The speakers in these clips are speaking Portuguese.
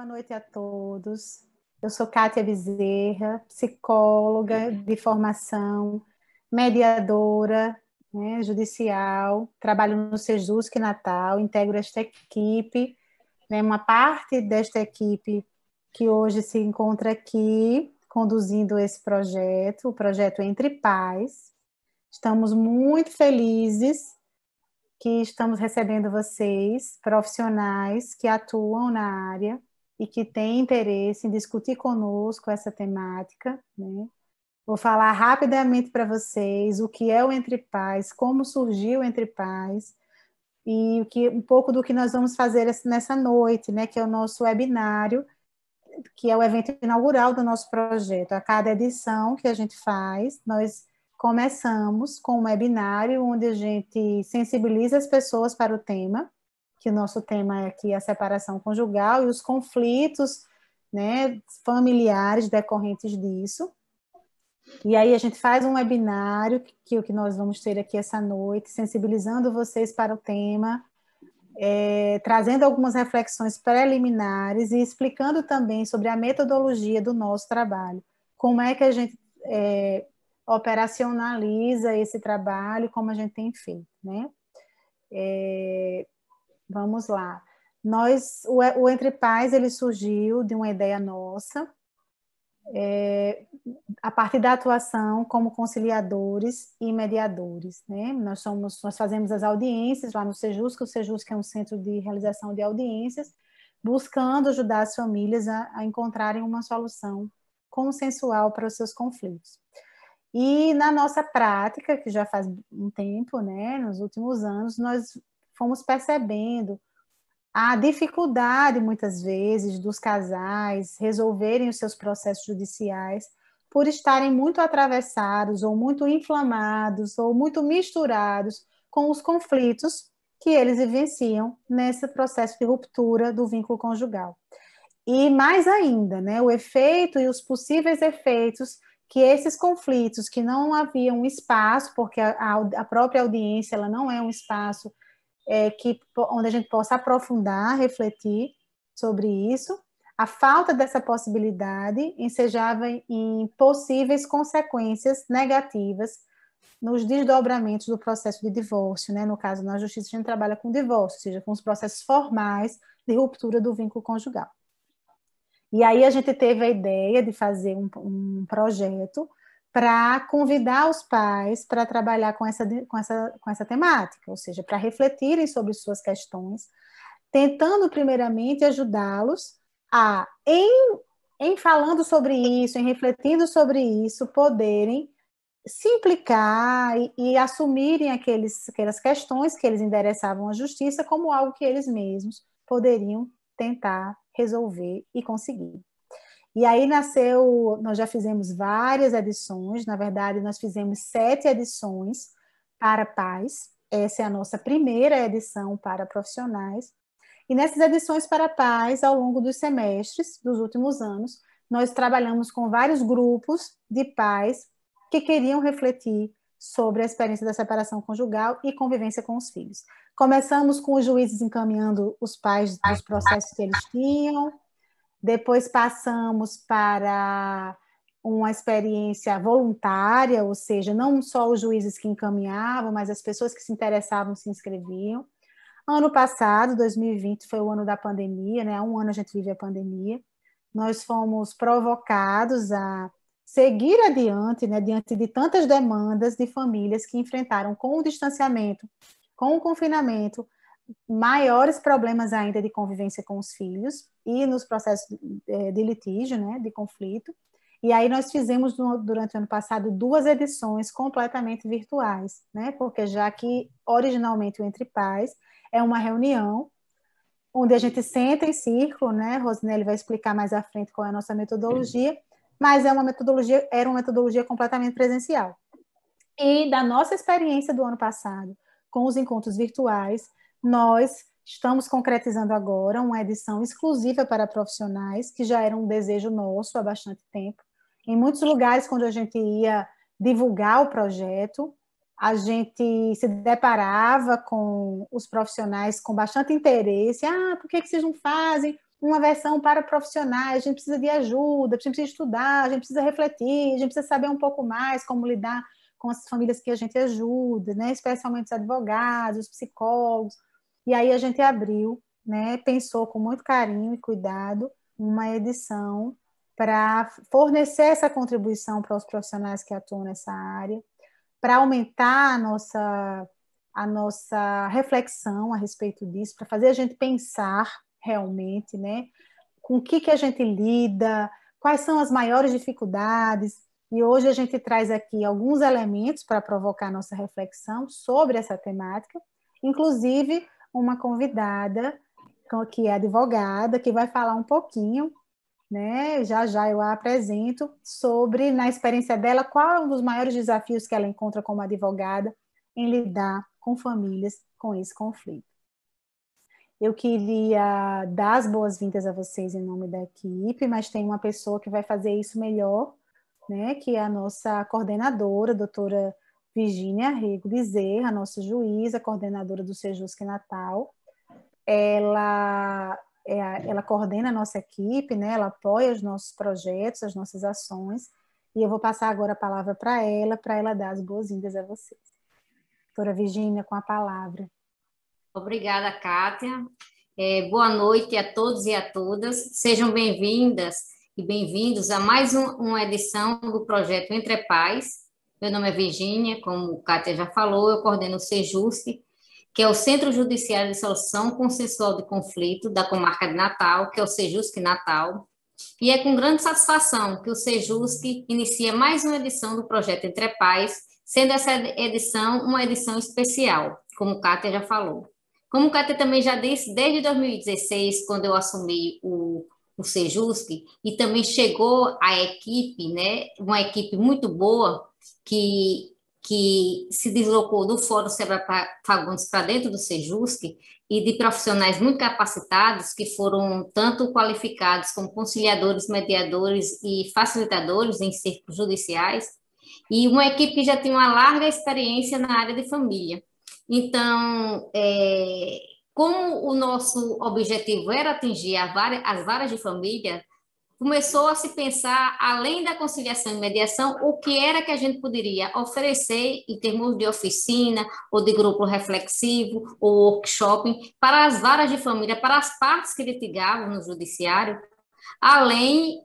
noite a todos. Eu sou Kátia Bezerra, psicóloga de formação, mediadora, né, judicial, trabalho no Sejusc Natal, integro esta equipe, né, uma parte desta equipe que hoje se encontra aqui conduzindo esse projeto, o projeto Entre Pais. Estamos muito felizes que estamos recebendo vocês, profissionais que atuam na área e que têm interesse em discutir conosco essa temática, né? Vou falar rapidamente para vocês o que é o Entre Pais, como surgiu o Entre Pais e um pouco do que nós vamos fazer nessa noite, né? Que é o nosso webinário, que é o evento inaugural do nosso projeto. A cada edição que a gente faz, nós começamos com um webinário onde a gente sensibiliza as pessoas para o tema, que o nosso tema é aqui a separação conjugal e os conflitos, né, familiares decorrentes disso. E aí a gente faz um webinário, que é o que nós vamos ter aqui essa noite, sensibilizando vocês para o tema, trazendo algumas reflexões preliminares e explicando também sobre a metodologia do nosso trabalho. Como é que a gente operacionaliza esse trabalho, como a gente tem feito, né? Vamos lá. O Entre Pais, ele surgiu de uma ideia nossa, a partir da atuação como conciliadores e mediadores, né? Nós fazemos as audiências lá no Sejusc. O Sejusc é um centro de realização de audiências, buscando ajudar as famílias a encontrarem uma solução consensual para os seus conflitos. E na nossa prática, que já faz um tempo, né, nos últimos anos, nós fomos percebendo a dificuldade, muitas vezes, dos casais resolverem os seus processos judiciais por estarem muito atravessados, ou muito inflamados, ou muito misturados com os conflitos que eles vivenciam nesse processo de ruptura do vínculo conjugal. E mais ainda, né, o efeito e os possíveis efeitos que esses conflitos, que não haviam espaço, porque a própria audiência ela não é um espaço onde a gente possa aprofundar, refletir sobre isso, a falta dessa possibilidade ensejava em possíveis consequências negativas nos desdobramentos do processo de divórcio, né? No caso, na justiça, a gente trabalha com divórcio, ou seja, com os processos formais de ruptura do vínculo conjugal. E aí a gente teve a ideia de fazer um projeto para convidar os pais para trabalhar com essa temática, ou seja, para refletirem sobre suas questões, tentando primeiramente ajudá-los em falando sobre isso, em refletindo sobre isso, poderem se implicar e assumirem aquelas questões que eles endereçavam à justiça como algo que eles mesmos poderiam tentar resolver e conseguir. E aí nós já fizemos várias edições, na verdade nós fizemos 7 edições para pais, essa é a nossa primeira edição para profissionais, e nessas edições para pais, ao longo dos semestres dos últimos anos, nós trabalhamos com vários grupos de pais que queriam refletir sobre a experiência da separação conjugal e convivência com os filhos. Começamos com os juízes encaminhando os pais dos processos que eles tinham, depois passamos para uma experiência voluntária, ou seja, não só os juízes que encaminhavam, mas as pessoas que se interessavam se inscreviam. Ano passado, 2020, foi o ano da pandemia, né? Há um ano a gente vive a pandemia. Nós fomos provocados a seguir adiante, né? Diante de tantas demandas de famílias que enfrentaram com o distanciamento, com o confinamento, maiores problemas ainda de convivência com os filhos e nos processos de litígio, né, de conflito. E aí nós fizemos, durante o ano passado, 2 edições completamente virtuais, né, porque já que originalmente o Entre Pais é uma reunião onde a gente senta em círculo, né, Rosinelli vai explicar mais à frente qual é a nossa metodologia, mas era uma metodologia completamente presencial. E da nossa experiência do ano passado, com os encontros virtuais, nós estamos concretizando agora uma edição exclusiva para profissionais, que já era um desejo nosso há bastante tempo. Em muitos lugares, quando a gente ia divulgar o projeto, a gente se deparava com os profissionais com bastante interesse. Por que vocês não fazem uma versão para profissionais, a gente precisa de ajuda, a gente precisa estudar, a gente precisa refletir, a gente precisa saber um pouco mais como lidar com as famílias que a gente ajuda, né? Especialmente os advogados, os psicólogos. E aí a gente abriu, né? Pensou com muito carinho e cuidado uma edição para fornecer essa contribuição para os profissionais que atuam nessa área, para aumentar a nossa reflexão a respeito disso, para fazer a gente pensar realmente, né? Com o que a gente lida, quais são as maiores dificuldades. E hoje a gente traz aqui alguns elementos para provocar nossa reflexão sobre essa temática, inclusive uma convidada que é advogada, que vai falar um pouquinho, né? Já já eu a apresento sobre, na experiência dela, qual é um dos maiores desafios que ela encontra como advogada em lidar com famílias com esse conflito. Eu queria dar as boas-vindas a vocês em nome da equipe, mas tem uma pessoa que vai fazer isso melhor, né? Que é a nossa coordenadora, a doutora Virgínia Rego Bezerra, a nossa juíza, coordenadora do Sejusc Natal. Ela coordena a nossa equipe, né? Ela apoia os nossos projetos, as nossas ações, e eu vou passar agora a palavra para ela dar as boas-vindas a vocês. Doutora Virgínia, com a palavra. Obrigada, Kátia. Boa noite a todos e a todas. Sejam bem-vindas e bem-vindos a mais uma edição do projeto Entre Pais. Meu nome é Virgínia, como Kátia já falou, eu coordeno o Sejusc, que é o Centro Judiciário de Solução Consensual de Conflito da Comarca de Natal, que é o Sejusc Natal. E é com grande satisfação que o Sejusc inicia mais uma edição do projeto Entre Pais, sendo essa edição uma edição especial, como Kátia já falou. Como Kátia também já disse, desde 2016, quando eu assumi o Sejusc, e também chegou a equipe, né, uma equipe muito boa, que se deslocou do Fórum Sebrae Fagundes para dentro do Sejusc, e de profissionais muito capacitados, que foram tanto qualificados como conciliadores, mediadores e facilitadores em círculos judiciais, e uma equipe que já tinha uma larga experiência na área de família. Então, como o nosso objetivo era atingir as varas de família, começou a se pensar, além da conciliação e mediação, o que era que a gente poderia oferecer em termos de oficina, ou de grupo reflexivo, ou workshop, para as varas de família, para as partes que litigavam no judiciário,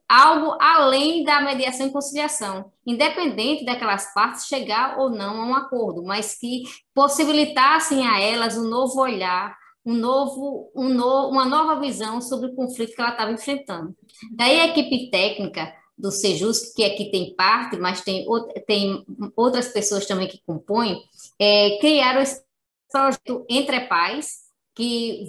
algo além da mediação e conciliação, independente daquelas partes chegar ou não a um acordo, mas que possibilitassem a elas um novo olhar, uma nova visão sobre o conflito que ela estava enfrentando. Daí a equipe técnica do Sejusc, que aqui tem parte, mas tem outras pessoas também que compõem, criaram esse projeto Entre Pais, que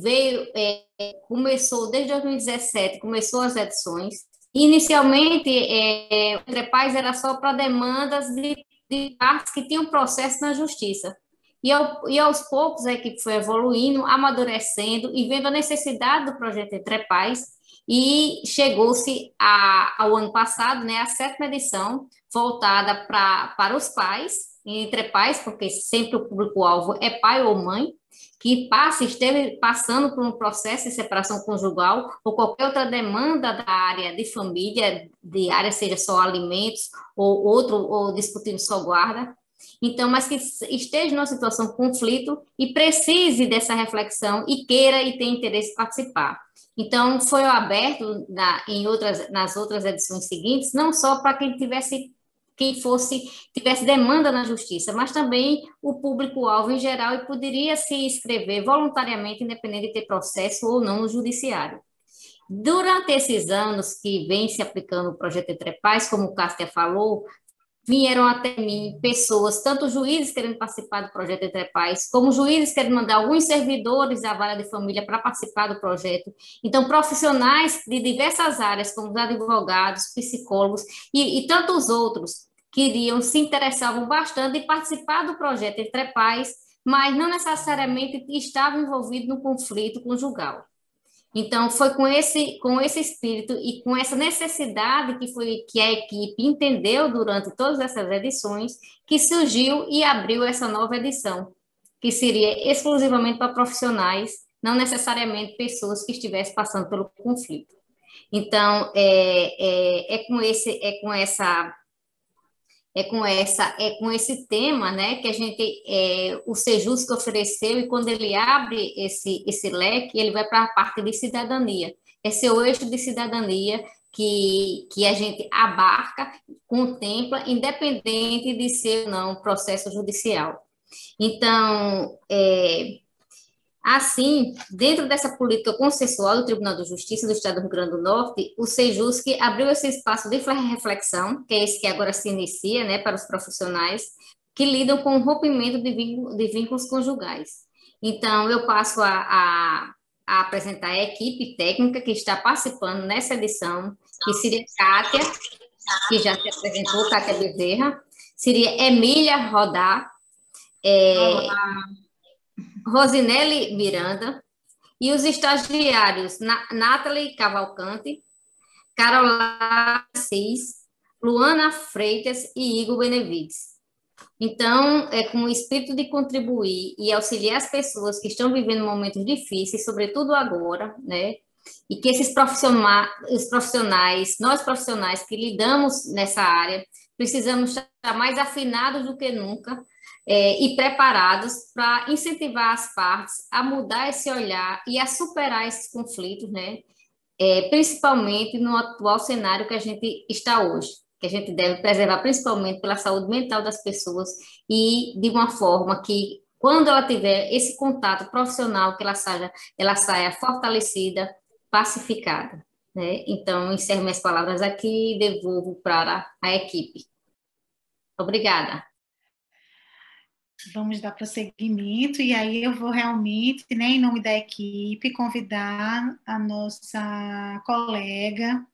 começou desde 2017, começou as edições. Inicialmente, o Entre Pais era só para demandas de partes que tinham processo na justiça. E aos poucos a equipe foi evoluindo, amadurecendo e vendo a necessidade do projeto Entre Pais, e chegou-se ao ano passado, né, a 7ª edição, voltada para os pais, Entre Pais, porque sempre o público-alvo é pai ou mãe, que esteve passando por um processo de separação conjugal ou qualquer outra demanda da área de família, seja só alimentos ou discutindo só guarda. Então, mas que esteja numa situação de conflito e precise dessa reflexão e queira e tenha interesse em participar. Então, foi aberto nas outras edições seguintes, não só para quem tivesse demanda na justiça, mas também o público-alvo em geral, e poderia se inscrever voluntariamente, independente de ter processo ou não no judiciário. Durante esses anos que vem se aplicando o projeto Entre Pais, como o Cássia falou, vieram até mim pessoas, tanto juízes querendo participar do projeto Entre Pais, como juízes querendo mandar alguns servidores da vara de família para participar do projeto. Então, profissionais de diversas áreas, como os advogados, psicólogos e tantos outros, se interessavam bastante em participar do projeto Entre Pais, mas não necessariamente estavam envolvidos no conflito conjugal. Então, foi com esse espírito e com essa necessidade que a equipe entendeu durante todas essas edições, que surgiu e abriu essa nova edição, que seria exclusivamente para profissionais não necessariamente pessoas que estivessem passando pelo conflito. Então, com esse tema, né, que a gente, o Sejusc ofereceu, e quando ele abre esse leque, ele vai para a parte de cidadania. Esse é o eixo de cidadania que a gente abarca, contempla, independente de ser ou não processo judicial. Então, assim, dentro dessa política consensual do Tribunal de Justiça do Estado do Rio Grande do Norte, o Sejusc abriu esse espaço de reflexão, que é esse que agora se inicia, né, para os profissionais que lidam com o rompimento de vínculos conjugais. Então, eu passo a apresentar a equipe técnica que está participando nessa edição, que seria Kátia, que já se apresentou, Kátia Bezerra, seria Emília Rodar, Rosinelli Miranda, e os estagiários Nathalie Cavalcante, Caroline Assis, Luana Freitas e Igor Benevides. Então, com o espírito de contribuir e auxiliar as pessoas que estão vivendo momentos difíceis, sobretudo agora, né? E que esses profissionais, nós profissionais que lidamos nessa área, precisamos estar mais afinados do que nunca, e preparados para incentivar as partes a mudar esse olhar e a superar esses conflitos, né? Principalmente no atual cenário que a gente está hoje, que a gente deve preservar principalmente pela saúde mental das pessoas e de uma forma que, quando ela tiver esse contato profissional, que ela saia fortalecida, pacificada, né? Então, encerro minhas palavras aqui e devolvo para a equipe. Obrigada. Vamos dar prosseguimento, e aí eu vou realmente, né, em nome da equipe, convidar a nossa colega,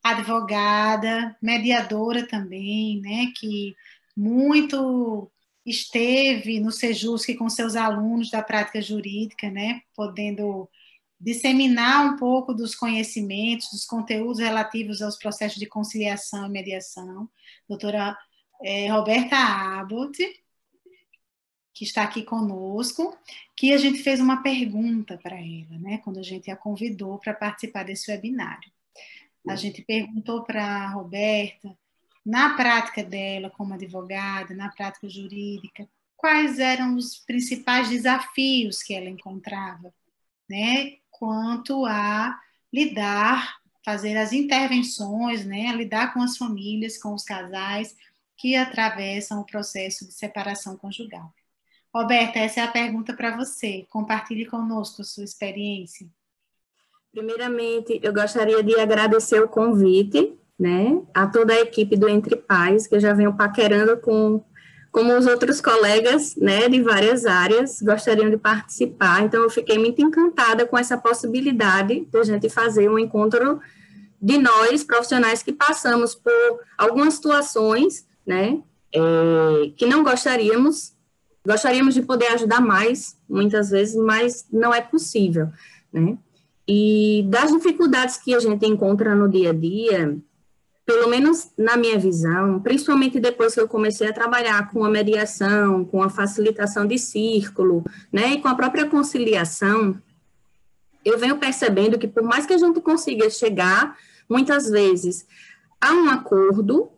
advogada, mediadora também, né, que muito esteve no Sejusc com seus alunos da prática jurídica, né, podendo disseminar um pouco dos conhecimentos, dos conteúdos relativos aos processos de conciliação e mediação, doutora Roberta Abbott, que está aqui conosco, que a gente fez uma pergunta para ela, né, quando a gente a convidou para participar desse webinário. A gente perguntou para a Roberta, na prática dela como advogada, na prática jurídica, quais eram os principais desafios que ela encontrava, né, quanto a lidar, fazer as intervenções, né, a lidar com as famílias, com os casais que atravessam o processo de separação conjugal. Roberta, essa é a pergunta para você. Compartilhe conosco a sua experiência. Primeiramente, eu gostaria de agradecer o convite, né, a toda a equipe do Entre Pais, que eu já venho paquerando como os outros colegas, né, de várias áreas, gostariam de participar. Então, eu fiquei muito encantada com essa possibilidade de a gente fazer um encontro de nós, profissionais que passamos por algumas situações, né, que não gostaríamos de poder ajudar mais, muitas vezes, mas não é possível, né? E das dificuldades que a gente encontra no dia a dia, pelo menos na minha visão, principalmente depois que eu comecei a trabalhar com a mediação, com a facilitação de círculo, né, e com a própria conciliação, eu venho percebendo que por mais que a gente consiga chegar, muitas vezes, a um acordo,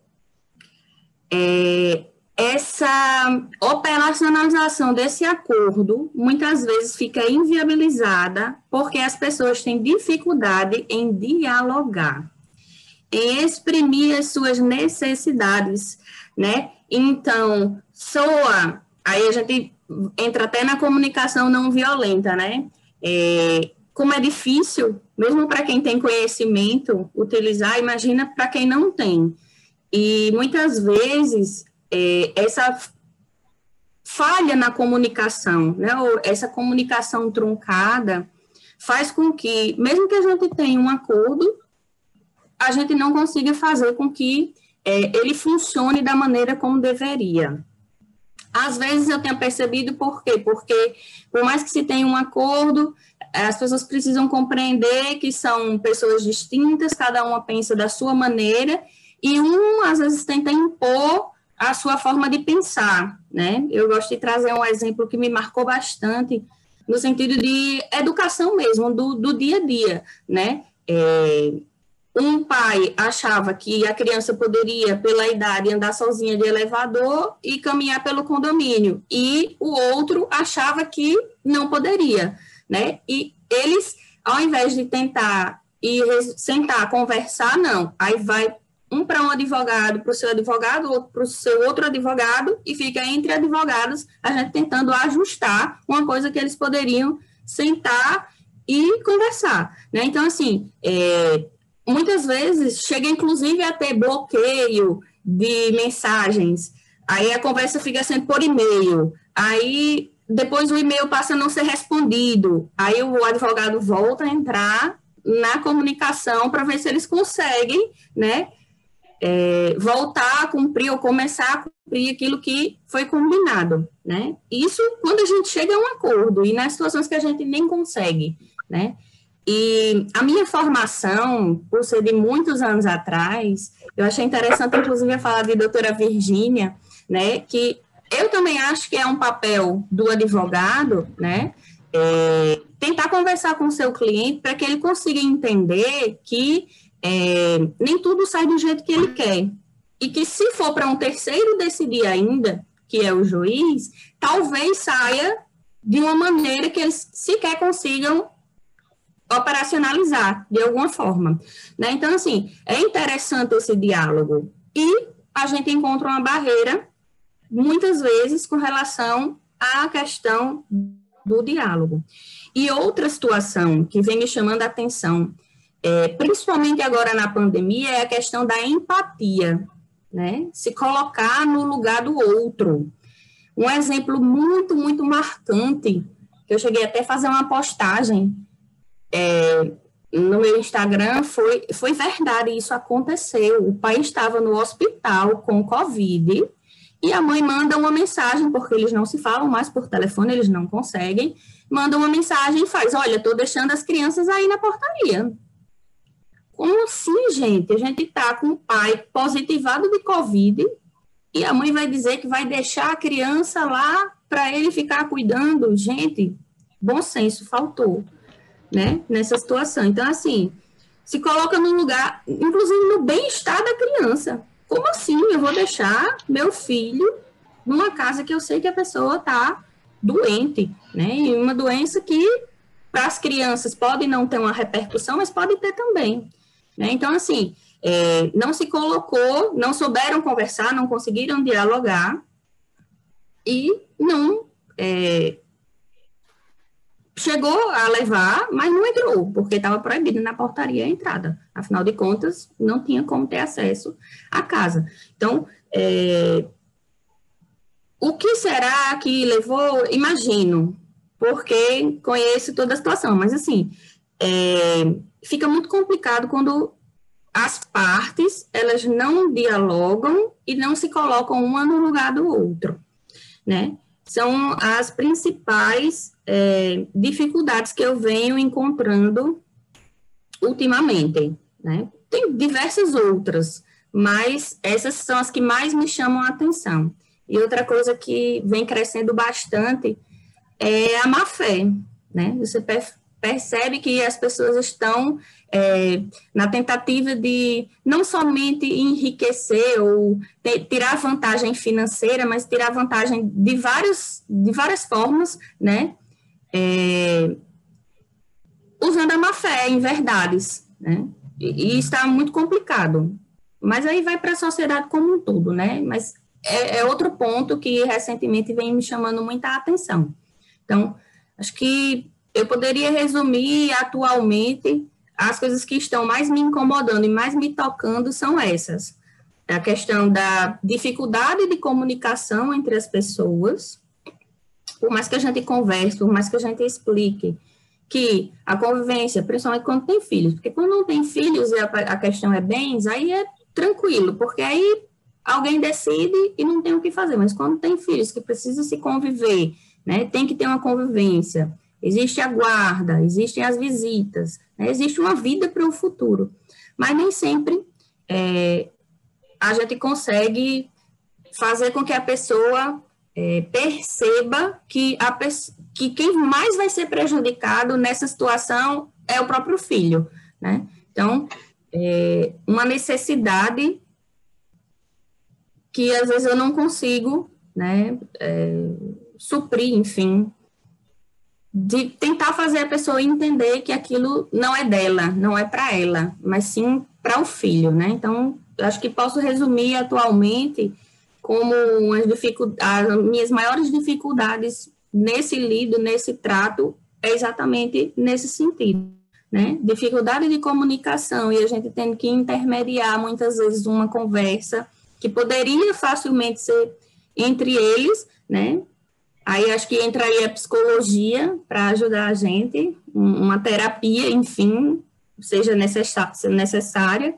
essa operacionalização desse acordo muitas vezes fica inviabilizada porque as pessoas têm dificuldade em dialogar, em exprimir as suas necessidades, né? Então, aí a gente entra até na comunicação não violenta, né? Como é difícil, mesmo para quem tem conhecimento, utilizar, imagina para quem não tem. E muitas vezes essa falha na comunicação, né, ou essa comunicação truncada, faz com que, mesmo que a gente tenha um acordo, a gente não consiga fazer com que ele funcione da maneira como deveria. Às vezes eu tenho percebido por quê? Porque, por mais que se tenha um acordo, as pessoas precisam compreender que são pessoas distintas, cada uma pensa da sua maneira, e às vezes, tenta impor a sua forma de pensar, né? Eu gosto de trazer um exemplo que me marcou bastante no sentido de educação mesmo, do dia a dia, né? Um pai achava que a criança poderia, pela idade, andar sozinha de elevador e caminhar pelo condomínio, e o outro achava que não poderia, né? E eles, ao invés de tentar sentar, conversar, não, aí vai um para um advogado, para o seu advogado, outro para o seu outro advogado, e fica entre advogados a gente tentando ajustar uma coisa que eles poderiam sentar e conversar, né? Então, assim, muitas vezes chega inclusive a ter bloqueio de mensagens, aí a conversa fica sendo por e-mail, aí depois o e-mail passa a não ser respondido, aí o advogado volta a entrar na comunicação para ver se eles conseguem, né, voltar a cumprir ou começar a cumprir aquilo que foi combinado, né? Isso quando a gente chega a um acordo e nas situações que a gente nem consegue, né? E a minha formação, por ser de muitos anos atrás, eu achei interessante, inclusive, a fala de doutora Virgínia, né, que eu também acho que é um papel do advogado, né, tentar conversar com o seu cliente para que ele consiga entender que nem tudo sai do jeito que ele quer. E que se for para um terceiro decidir ainda, que é o juiz, talvez saia de uma maneira que eles sequer consigam operacionalizar de alguma forma, né? Então, assim, é interessante esse diálogo e a gente encontra uma barreira, muitas vezes, com relação à questão do diálogo. E outra situação que vem me chamando a atenção, principalmente agora na pandemia, é a questão da empatia, né? Se colocar no lugar do outro. Um exemplo muito, muito marcante, que eu cheguei até a fazer uma postagem no meu Instagram, foi verdade, isso aconteceu. O pai estava no hospital com Covid e a mãe manda uma mensagem, porque eles não se falam mais por telefone, eles não conseguem, manda uma mensagem e faz, olha, estou deixando as crianças aí na portaria. Como assim, gente? A gente está com o pai positivado de Covid e a mãe vai dizer que vai deixar a criança lá para ele ficar cuidando? Gente, bom senso faltou, né, nessa situação. Então, assim, se coloca no lugar, inclusive no bem-estar da criança. Como assim eu vou deixar meu filho numa casa que eu sei que a pessoa está doente, né, e uma doença que para as crianças pode não ter uma repercussão, mas pode ter também, né? Então, assim, não se colocou, não souberam conversar, não conseguiram dialogar e não chegou a levar, mas não entrou, porque estava proibido na portaria a entrada. Afinal de contas, não tinha como ter acesso à casa. Então, o que será que levou? Imagino, porque conheço toda a situação, mas assim, fica muito complicado quando as partes, elas não dialogam e não se colocam uma no lugar do outro, né? São as principais dificuldades que eu venho encontrando ultimamente, né? Tem diversas outras, mas essas são as que mais me chamam a atenção. E outra coisa que vem crescendo bastante é a má-fé, né? Você percebe que as pessoas estão na tentativa de não somente enriquecer ou tirar vantagem financeira, mas tirar vantagem de várias formas, né? Usando a má-fé em verdades, né? E está muito complicado. Mas aí vai para a sociedade como um todo, né? Mas é outro ponto que recentemente vem me chamando muita atenção. Então, acho que eu poderia resumir atualmente as coisas que estão mais me incomodando e mais me tocando são essas. A questão da dificuldade de comunicação entre as pessoas, por mais que a gente converse, por mais que a gente explique que a convivência, principalmente quando tem filhos, porque quando não tem filhos e a questão é bens, aí é tranquilo, porque aí alguém decide e não tem o que fazer, mas quando tem filhos que precisam se conviver, né, tem que ter uma convivência, existe a guarda, existem as visitas, né, existe uma vida para o futuro, mas nem sempre a gente consegue fazer com que a pessoa perceba que quem mais vai ser prejudicado nessa situação é o próprio filho, né? Então, uma necessidade que às vezes eu não consigo, né, suprir, enfim, de tentar fazer a pessoa entender que aquilo não é dela, não é para ela, mas sim para o filho, né? Então, eu acho que posso resumir atualmente como as minhas maiores dificuldades nesse lido, nesse trato, é exatamente nesse sentido, né? Dificuldade de comunicação e a gente tendo que intermediar muitas vezes uma conversa que poderia facilmente ser entre eles, né? Aí acho que entra aí a psicologia para ajudar a gente, uma terapia, enfim, seja necessária.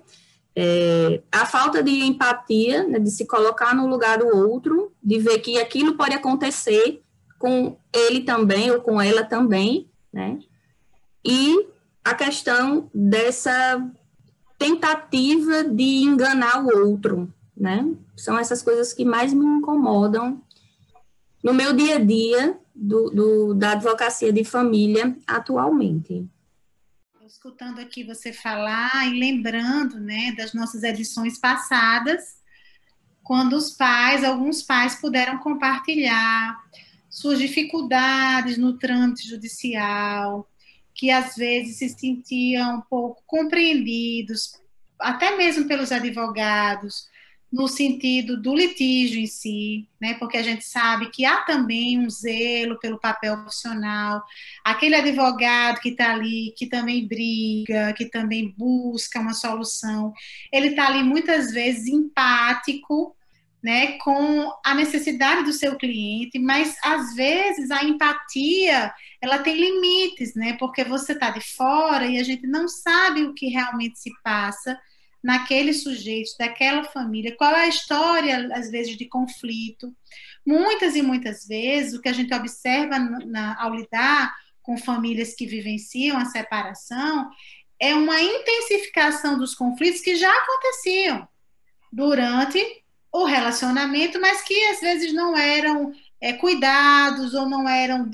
A falta de empatia, né, de se colocar no lugar do outro, de ver que aquilo pode acontecer com ele também ou com ela também, né? E a questão dessa tentativa de enganar o outro, né? São essas coisas que mais me incomodam no meu dia a dia da advocacia de família atualmente. Escutando aqui você falar e lembrando, né, das nossas edições passadas, quando alguns pais puderam compartilhar suas dificuldades no trâmite judicial, que às vezes se sentiam um pouco compreendidos, até mesmo pelos advogados, no sentido do litígio em si, né? Porque a gente sabe que há também um zelo pelo papel profissional, aquele advogado que está ali, que também briga, que também busca uma solução, ele está ali muitas vezes empático, né, com a necessidade do seu cliente, mas às vezes a empatia ela tem limites, né? Porque você está de fora e a gente não sabe o que realmente se passa naquele sujeito, daquela família, qual é a história, às vezes, de conflito. Muitas e muitas vezes, o que a gente observa ao lidar com famílias que vivenciam a separação é uma intensificação dos conflitos que já aconteciam durante o relacionamento, mas que às vezes não eram cuidados ou não eram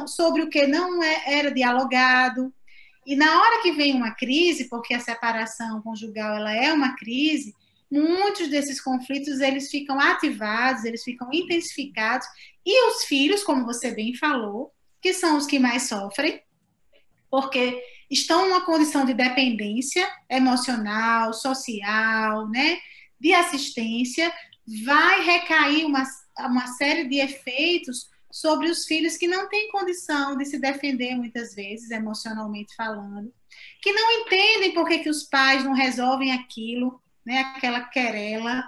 sobre o que não era dialogado. E na hora que vem uma crise, porque a separação conjugal ela é uma crise, muitos desses conflitos eles ficam ativados, eles ficam intensificados, e os filhos, como você bem falou, que são os que mais sofrem, porque estão numa condição de dependência emocional, social, né, de assistência, vai recair uma série de efeitos sobre os filhos que não têm condição de se defender muitas vezes, emocionalmente falando, que não entendem por que os pais não resolvem aquilo, né, aquela querela,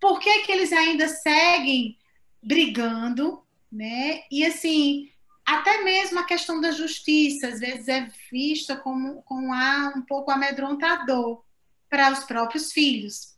por que eles ainda seguem brigando, né? E assim, até mesmo a questão da justiça, às vezes é vista como um pouco amedrontador para os próprios filhos,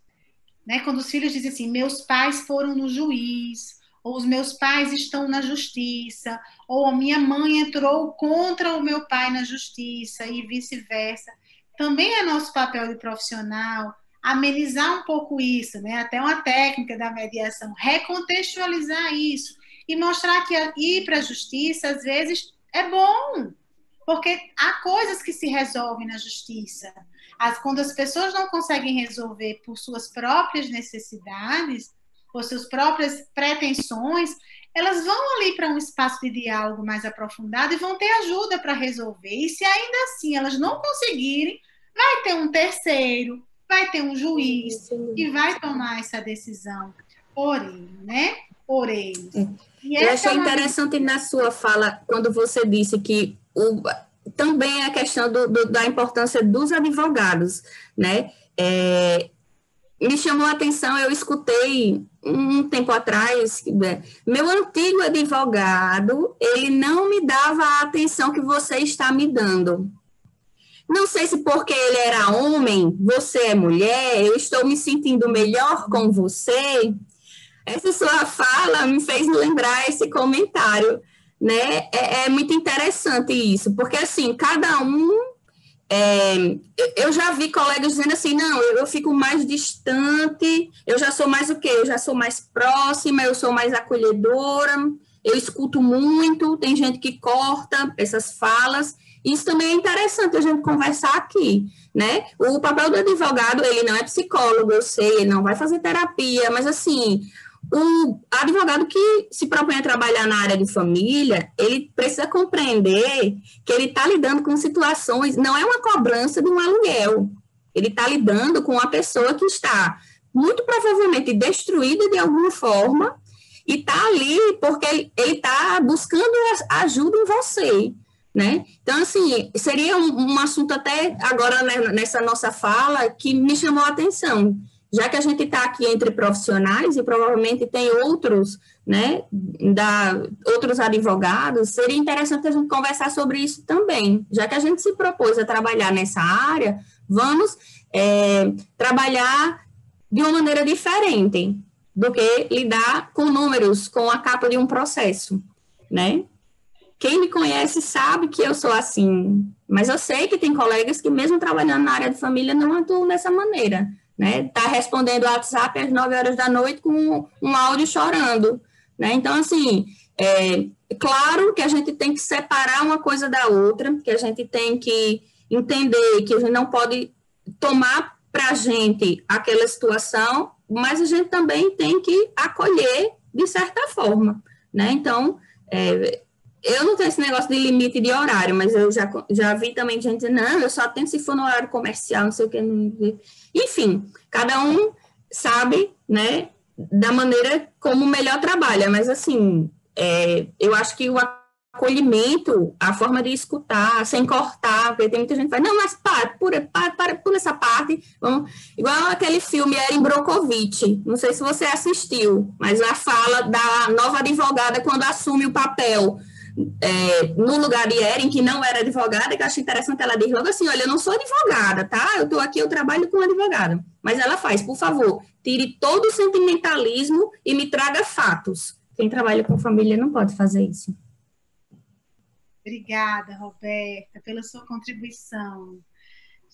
né? Quando os filhos dizem assim, meus pais foram no juiz, ou os meus pais estão na justiça, ou a minha mãe entrou contra o meu pai na justiça, e vice-versa. Também é nosso papel de profissional amenizar um pouco isso, né? Até uma técnica da mediação, recontextualizar isso, e mostrar que ir para a justiça, às vezes, é bom, porque há coisas que se resolvem na justiça. Quando as pessoas não conseguem resolver por suas próprias necessidades, por suas próprias pretensões, elas vão ali para um espaço de diálogo mais aprofundado e vão ter ajuda para resolver. E se ainda assim elas não conseguirem, vai ter um terceiro, vai ter um juiz que vai tomar essa decisão por ele, né? Por eles. Eu achei interessante na sua fala, quando você disse que também a questão da importância dos advogados, né? Me chamou a atenção, eu escutei um tempo atrás, meu antigo advogado, ele não me dava a atenção que você está me dando. Não sei se porque ele era homem, você é mulher, eu estou me sentindo melhor com você. Essa sua fala me fez lembrar esse comentário, né? É muito interessante isso, porque assim, cada um eu já vi colegas dizendo assim, não, eu fico mais distante, eu já sou mais o quê? Eu já sou mais próxima, eu sou mais acolhedora, eu escuto muito, tem gente que corta essas falas. Isso também é interessante a gente conversar aqui, né? O papel do advogado, ele não é psicólogo, eu sei, ele não vai fazer terapia, mas assim, o advogado que se propõe a trabalhar na área de família, ele precisa compreender que ele está lidando com situações, não é uma cobrança de um aluguel, ele está lidando com uma pessoa que está muito provavelmente destruída de alguma forma e está ali porque ele está buscando ajuda em você, né? Então, assim, seria um assunto até agora, né, nessa nossa fala que me chamou a atenção, já que a gente está aqui entre profissionais e provavelmente tem outros, né, outros advogados, seria interessante a gente conversar sobre isso também. Já que a gente se propôs a trabalhar nessa área, vamos trabalhar de uma maneira diferente do que lidar com números, com a capa de um processo, né? Quem me conhece sabe que eu sou assim, mas eu sei que tem colegas que mesmo trabalhando na área de família não atuam dessa maneira, né? Tá respondendo o WhatsApp às 9 horas da noite com um áudio chorando, né? Então, assim, claro que a gente tem que separar uma coisa da outra, que a gente tem que entender que a gente não pode tomar para a gente aquela situação, mas a gente também tem que acolher de certa forma, né? Então, eu não tenho esse negócio de limite de horário, mas eu já vi também gente dizer, não, eu só atendo se for no horário comercial, não sei o que. Enfim, cada um sabe, né, da maneira como melhor trabalha, mas assim, eu acho que o acolhimento, a forma de escutar, sem cortar, porque tem muita gente que fala, não, mas pula essa parte, vamos, igual aquele filme Erin Brockovich, não sei se você assistiu, mas a fala da nova advogada quando assume o papel, no lugar de Erin, que não era advogada, que eu acho interessante, ela diz logo assim, olha, eu não sou advogada, tá? Eu estou aqui, eu trabalho com advogada. Mas ela faz, por favor, tire todo o sentimentalismo e me traga fatos. Quem trabalha com família não pode fazer isso. Obrigada, Roberta, pela sua contribuição.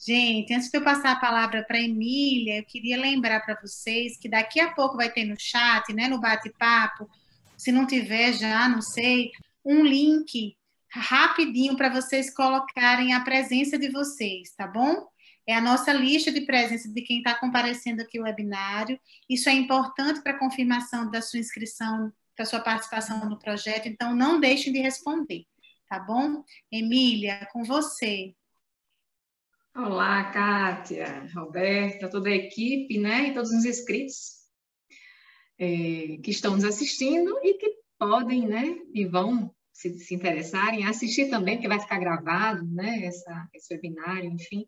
Gente, antes de eu passar a palavra para a Emília, eu queria lembrar para vocês que daqui a pouco vai ter no chat, né, no bate-papo, se não tiver já, não sei, um link rapidinho para vocês colocarem a presença de vocês, tá bom? É a nossa lista de presença de quem está comparecendo aqui ao webinário. Isso é importante para a confirmação da sua inscrição, da sua participação no projeto, então não deixem de responder, tá bom? Emília, com você. Olá, Kátia, Roberta, toda a equipe, né, e todos os inscritos que estão nos assistindo e que podem, né, e vão se interessarem, assistir também, porque vai ficar gravado, né, esse webinário, enfim.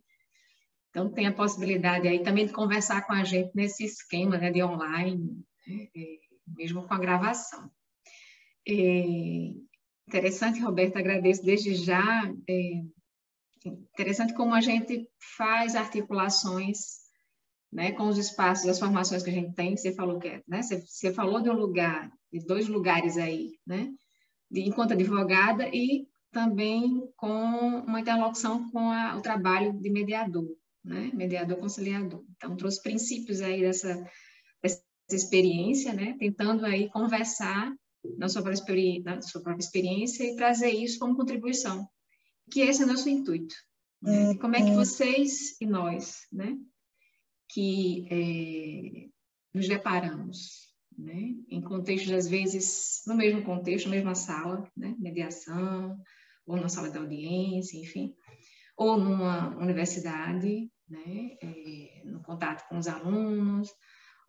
Então, tem a possibilidade aí também de conversar com a gente nesse esquema, né, de online, né, mesmo com a gravação. Interessante, Roberta, agradeço desde já. Interessante como a gente faz articulações, né, com os espaços, as formações que a gente tem. Você falou né, você falou de um lugar, de 2 lugares aí, né, enquanto advogada e também com uma interlocução com o trabalho de mediador, né, mediador conciliador. Então, trouxe princípios aí dessa experiência, né, tentando aí conversar na sua própria experiência e trazer isso como contribuição, que esse é o nosso intuito. Né? Como é que vocês e nós, né, que nos deparamos, né, em contextos, às vezes, no mesmo contexto, na mesma sala, né, mediação, ou numa sala de audiência, enfim, ou numa universidade, né, no contato com os alunos,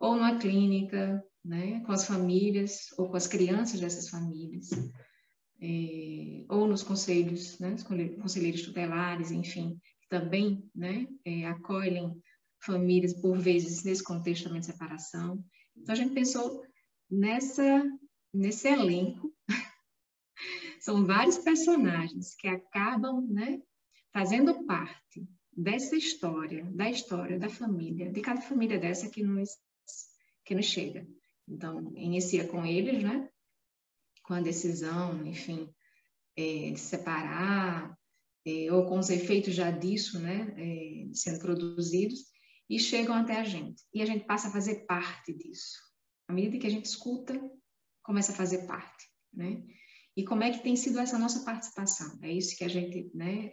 ou numa clínica, né, com as famílias, ou com as crianças dessas famílias, ou nos conselhos, né, os conselheiros tutelares, enfim, que também, né, acolhem famílias, por vezes, nesse contexto também de separação. Então, a gente pensou nesse elenco. São vários personagens que acabam, né, fazendo parte dessa história, da família, de cada família dessa que nos chega. Então, inicia com eles, né, com a decisão, enfim, de separar, ou com os efeitos já disso, né, sendo produzidos, e chegam até a gente. E a gente passa a fazer parte disso. À medida que a gente escuta, começa a fazer parte, né? E como é que tem sido essa nossa participação? É isso que a gente, né,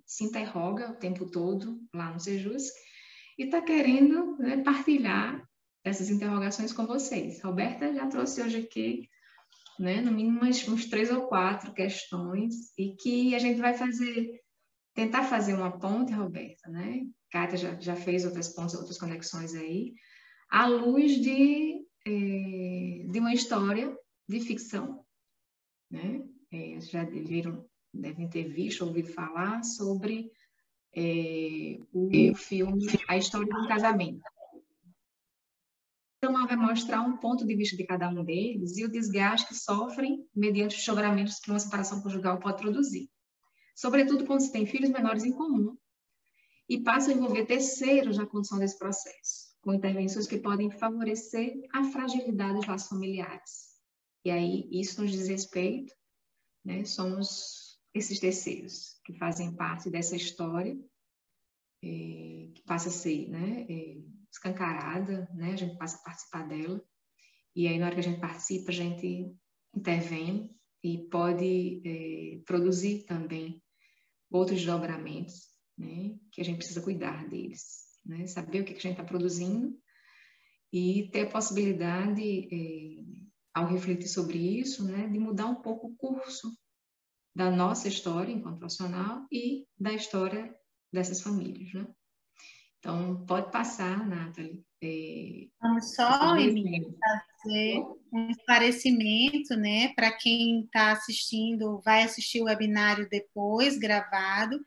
se interroga o tempo todo lá no Sejusc e está querendo, né, partilhar essas interrogações com vocês. Roberta já trouxe hoje aqui, né, no mínimo uns 3 ou 4 questões e que a gente vai tentar fazer uma ponte, Roberta, né? Kátia já fez outras pontes, outras conexões aí, à luz de uma história de ficção, né? Já devem ter visto, ouvido falar sobre o filme A História de um Casamento. Então, ela vai mostrar um ponto de vista de cada um deles e o desgaste que sofrem mediante os desdobramentos que uma separação conjugal pode produzir. Sobretudo quando se tem filhos menores em comum e passam a envolver terceiros na condução desse processo, com intervenções que podem favorecer a fragilidade dos laços familiares. E aí, isso nos diz respeito, né? Somos esses terceiros que fazem parte dessa história, que passa a ser, né, escancarada, né? A gente passa a participar dela. E aí, na hora que a gente participa, a gente intervém e pode produzir também outros desdobramentos, né? Que a gente precisa cuidar deles, né? Saber o que a gente está produzindo e ter a possibilidade, ao refletir sobre isso, né, de mudar um pouco o curso da nossa história enquanto profissional e da história dessas famílias, né? Então, pode passar, Nathalie. Vamos só, Emília, fazer um esclarecimento, né, para quem está assistindo, vai assistir o webinário depois, gravado,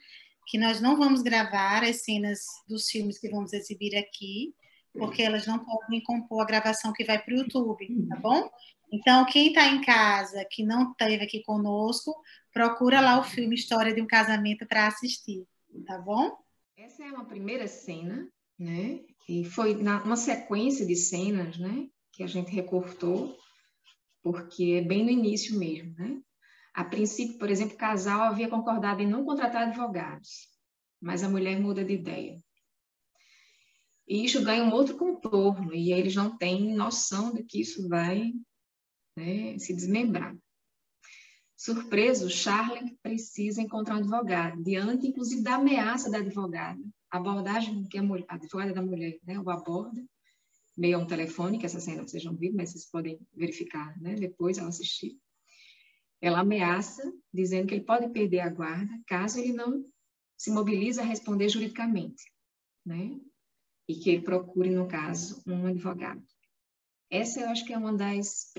que nós não vamos gravar as cenas dos filmes que vamos exibir aqui, porque elas não podem compor a gravação que vai para o YouTube, tá bom? Então, quem está em casa, que não esteve aqui conosco, procura lá o filme História de um Casamento para assistir, tá bom? Essa é uma primeira cena, né? E foi uma sequência de cenas, né, que a gente recortou, porque é bem no início mesmo, né? A princípio, por exemplo, o casal havia concordado em não contratar advogados, mas a mulher muda de ideia. E isso ganha um outro contorno, e eles não têm noção de que isso vai, né, se desmembrar. Surpreso, Charlie precisa encontrar um advogado, diante, inclusive, da ameaça da advogada. A abordagem que a advogada da mulher, né, o aborda, meio a um telefone, que essa cena vocês não viram, mas vocês podem verificar, né, depois ao assistir. Ela ameaça, dizendo que ele pode perder a guarda caso ele não se mobilize a responder juridicamente, né? E que ele procure, no caso, um advogado. Essa eu acho que é uma das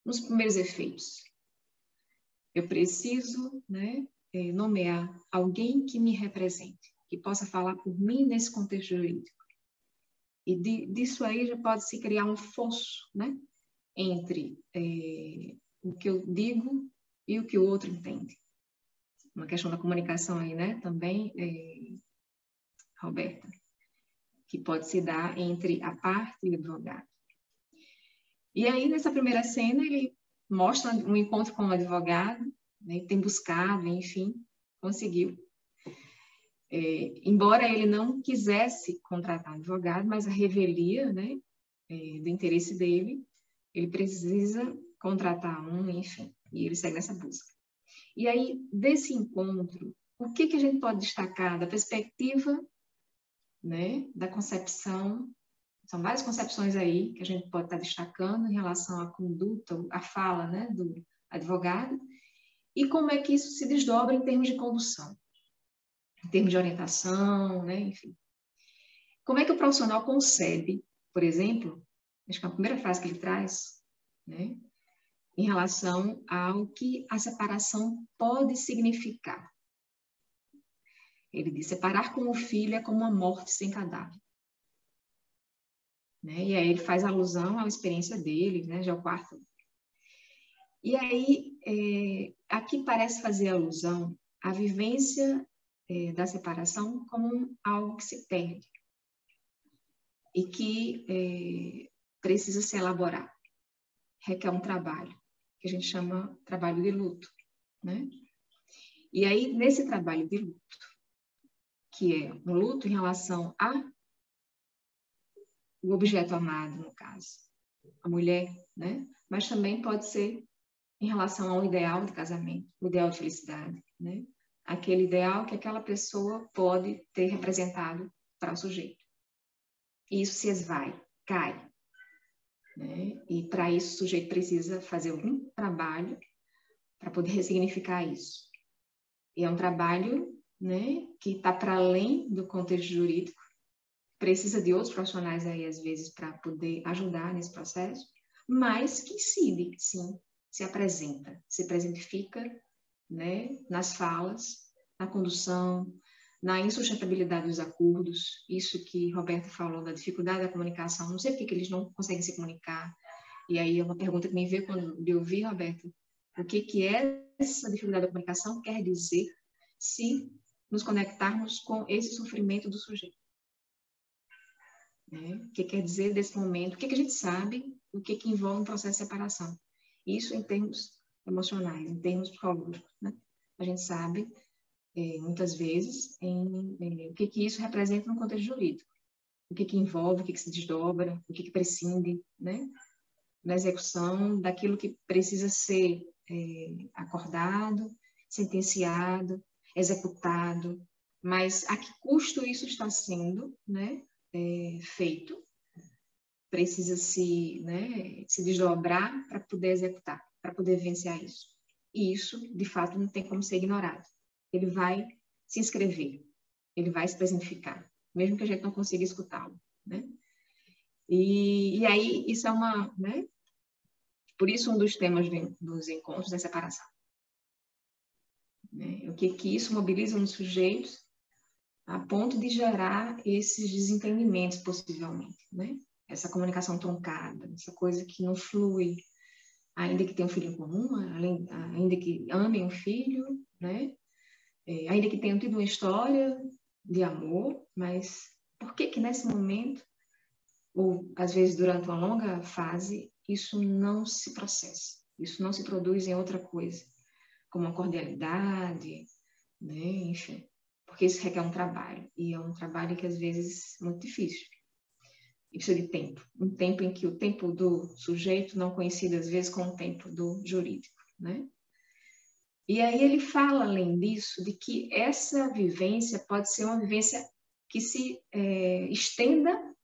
uns primeiros efeitos. Eu preciso, né, nomear alguém que me represente, que possa falar por mim nesse contexto jurídico. E disso aí já pode se criar um fosso, né, entre o que eu digo e o que o outro entende. Uma questão da comunicação aí, né, também, Roberta, que pode se dar entre a parte e o advogado. E aí, nessa primeira cena, ele mostra um encontro com o advogado, né, tem buscado, enfim, conseguiu. Embora ele não quisesse contratar um advogado, mas a revelia, né, do interesse dele, ele precisa contratar um, enfim, e ele segue nessa busca. E aí, desse encontro, o que a gente pode destacar da perspectiva, né, da concepção? São várias concepções aí que a gente pode estar destacando em relação à conduta, à fala, né, do advogado, e como é que isso se desdobra em termos de condução, em termos de orientação, né, enfim. Como é que o profissional concebe, por exemplo, acho que é a primeira frase que ele traz, né, em relação ao que a separação pode significar. Ele diz: separar com o filho é como uma morte sem cadáver. Né? E aí ele faz alusão à experiência dele, né, já o quarto. E aí, aqui parece fazer alusão à vivência da separação como algo que se perde e que precisa se elaborar. Requer um trabalho, que a gente chama trabalho de luto, né? E aí, nesse trabalho de luto, que é um luto em relação ao objeto amado, no caso, a mulher, né? Mas também pode ser em relação ao ideal de casamento, o ideal de felicidade, né? Aquele ideal que aquela pessoa pode ter representado para o sujeito. E isso se esvai, cai, né? E para isso o sujeito precisa fazer algum trabalho para poder ressignificar isso. E é um trabalho, né, que está para além do contexto jurídico, precisa de outros profissionais aí, às vezes, para poder ajudar nesse processo, mas que incide, sim, se apresenta, se presentifica, né, nas falas, na condução, na insustentabilidade dos acordos, isso que Roberta falou da dificuldade da comunicação, não sei por que eles não conseguem se comunicar, e aí é uma pergunta que me veio quando eu ouvi, Roberta, o que é essa dificuldade da comunicação quer dizer se nos conectarmos com esse sofrimento do sujeito. Né? O que quer dizer desse momento, o que a gente sabe, o que envolve um processo de separação. Isso em termos emocionais, em termos psicológicos. Né? A gente sabe, muitas vezes, o que isso representa no contexto jurídico. O que envolve, o que se desdobra, o que prescinde, né? Na execução daquilo que precisa ser acordado, sentenciado, executado, mas a que custo isso está sendo, né, feito? Precisa se desdobrar para poder executar, para poder vivenciar isso. E isso, de fato, não tem como ser ignorado. Ele vai se inscrever, ele vai se presentificar, mesmo que a gente não consiga escutá-lo, né? E aí, isso é uma, né? Por isso, um dos temas dos encontros é a separação. Né? O que isso mobiliza nos sujeitos a ponto de gerar esses desentendimentos, possivelmente, né? Essa comunicação truncada, essa coisa que não flui, ainda que tenham um filho em comum, ainda que amem um filho, né? Ainda que tenham tido uma história de amor, mas por que nesse momento, ou às vezes durante uma longa fase, isso não se processa, isso não se produz em outra coisa, como a cordialidade, né? Enfim, porque isso requer um trabalho, e é um trabalho que às vezes é muito difícil. E precisa de tempo, um tempo em que o tempo do sujeito não coincide às vezes com o tempo do jurídico, né? E aí ele fala, além disso, de que essa vivência pode ser uma vivência que se estenda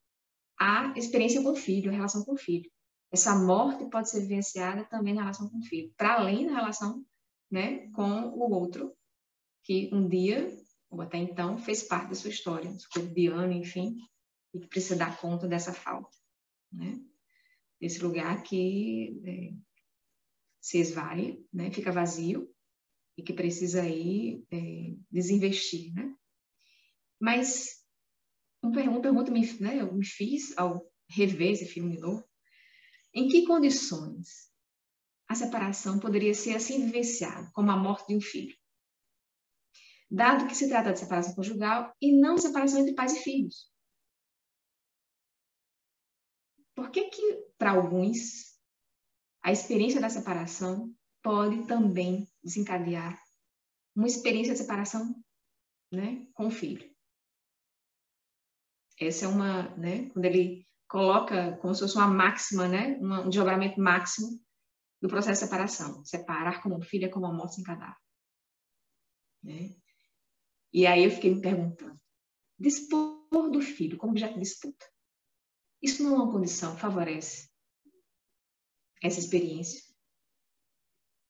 à experiência com o filho, à relação com o filho. Essa morte pode ser vivenciada também na relação com o filho, para além da relação, né, com o outro, que um dia, ou até então, fez parte da sua história, do seu cotidiano, enfim, e que precisa dar conta dessa falta, né? Desse lugar que se esvai, né, fica vazio, e que precisa aí desinvestir, né? Mas uma pergunta eu me fiz ao rever esse filme de novo: em que condições a separação poderia ser assim vivenciada, como a morte de um filho? Dado que se trata de separação conjugal e não separação entre pais e filhos. Por que para alguns, a experiência da separação pode também desencadear uma experiência de separação, né, com o filho? Essa é uma, né, quando ele coloca como se fosse uma máxima, né, um desdobramento máximo do processo de separação. Separar como um filho é como a morte sem cadáver. Né? E aí eu fiquei me perguntando, dispor do filho como objeto de disputa, isso não é uma condição que favorece essa experiência?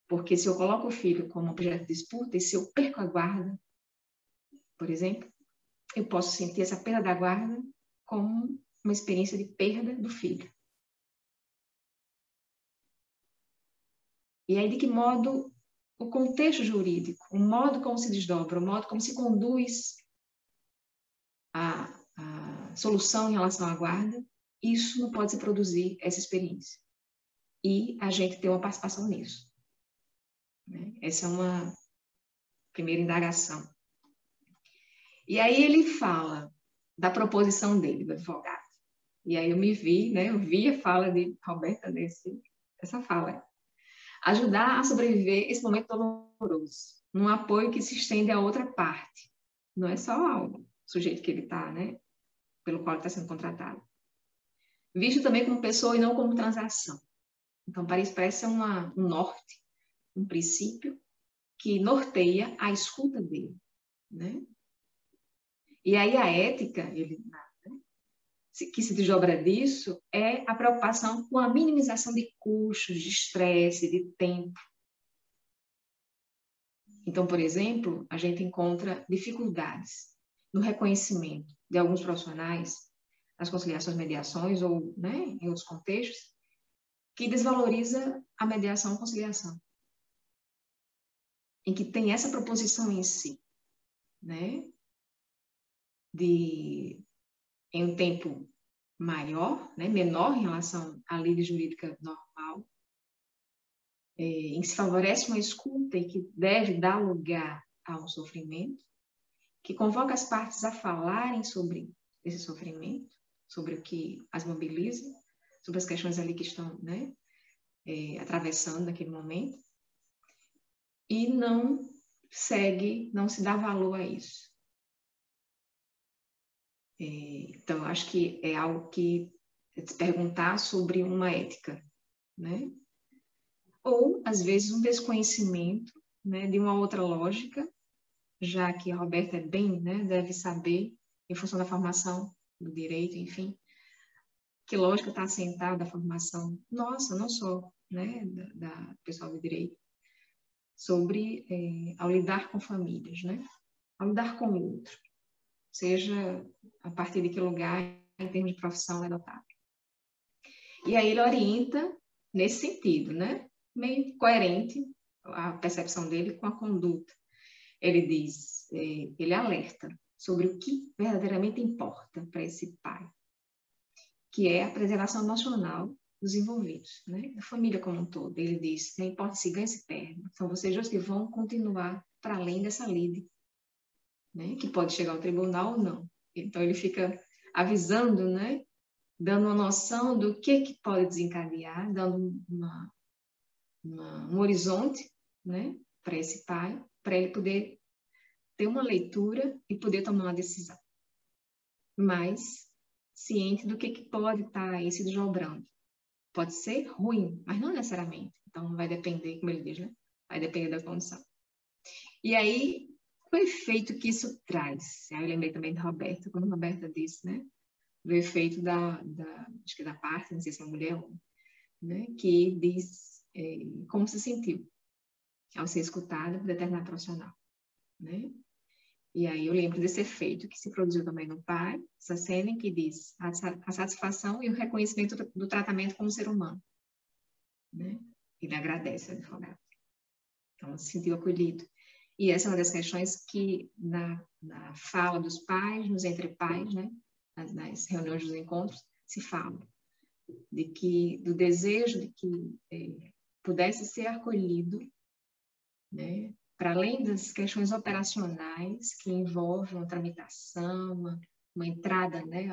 Porque se eu coloco o filho como objeto de disputa e se eu perco a guarda, por exemplo, eu posso sentir essa perda da guarda como uma experiência de perda do filho. E aí, de que modo o contexto jurídico, o modo como se desdobra, o modo como se conduz a solução em relação à guarda, isso não pode se produzir essa experiência. E a gente tem uma participação nisso. Essa é uma primeira indagação. E aí ele fala da proposição dele, do advogado. E aí eu me vi, né? Eu vi a fala de Roberta dessa fala. Ajudar a sobreviver esse momento doloroso. um apoio que se estende a outra parte. Não é só ao sujeito que ele está, né? Pelo qual ele está sendo contratado. Visto também como pessoa e não como transação. Então, parece ser um norte, um princípio que norteia a escuta dele, né? E aí a ética, que se desdobra disso, é a preocupação com a minimização de custos, de estresse, de tempo. Então, por exemplo, a gente encontra dificuldades no reconhecimento de alguns profissionais, nas conciliações, mediações ou, né, em outros contextos, que desvaloriza a mediação e conciliação, em que tem essa proposição em si, né, em um tempo maior, né, menor em relação à lei jurídica normal, em que se favorece uma escuta e que deve dar lugar a um sofrimento, que convoca as partes a falarem sobre esse sofrimento, sobre o que as mobiliza, sobre as questões ali que estão, né, atravessando naquele momento, e não se dá valor a isso. Então, acho que é algo que é de se perguntar sobre uma ética, né? Ou, às vezes, um desconhecimento, né, de uma outra lógica, já que a Roberta é bem, né, deve saber, em função da formação do direito, enfim, que lógica está assentada a formação nossa, não só, né, da pessoal do direito, sobre ao lidar com famílias, né, ao lidar com o outro, seja a partir de que lugar, em termos de profissão, é adotado. E aí ele orienta nesse sentido, né, meio coerente a percepção dele com a conduta. Ele diz, ele alerta sobre o que verdadeiramente importa para esse pai, que é a preservação emocional dos envolvidos, né? A família como um todo. Ele diz, não importa se ganha ou se perde, são vocês dois que vão continuar para além dessa lide, né? Que pode chegar ao tribunal ou não. Então ele fica avisando, né? Dando uma noção do que pode desencadear, dando um horizonte, né? Para esse pai, para ele poder ter uma leitura e poder tomar uma decisão. Mas ciente do que pode estar aí se desdobrando. Pode ser ruim, mas não necessariamente. Então, vai depender, como ele diz, né? Vai depender da condição. E aí, o efeito que isso traz? Aí eu lembrei também da Roberta, quando a Roberta disse, né? Do efeito acho que da parte, não sei se é uma mulher, né? Que diz como se sentiu ao ser escutada por determinado profissional, né? E aí eu lembro desse efeito que se produziu também no pai, essa cena em que diz a satisfação e o reconhecimento do tratamento como ser humano, né? Ele agradece ao advogado. Então, se sentiu acolhido. E essa é uma das questões que na fala dos pais, nos entre pais, né? Nas reuniões dos encontros, se fala do desejo de que pudesse ser acolhido, né? Para além das questões operacionais que envolvem uma tramitação, uma entrada, né,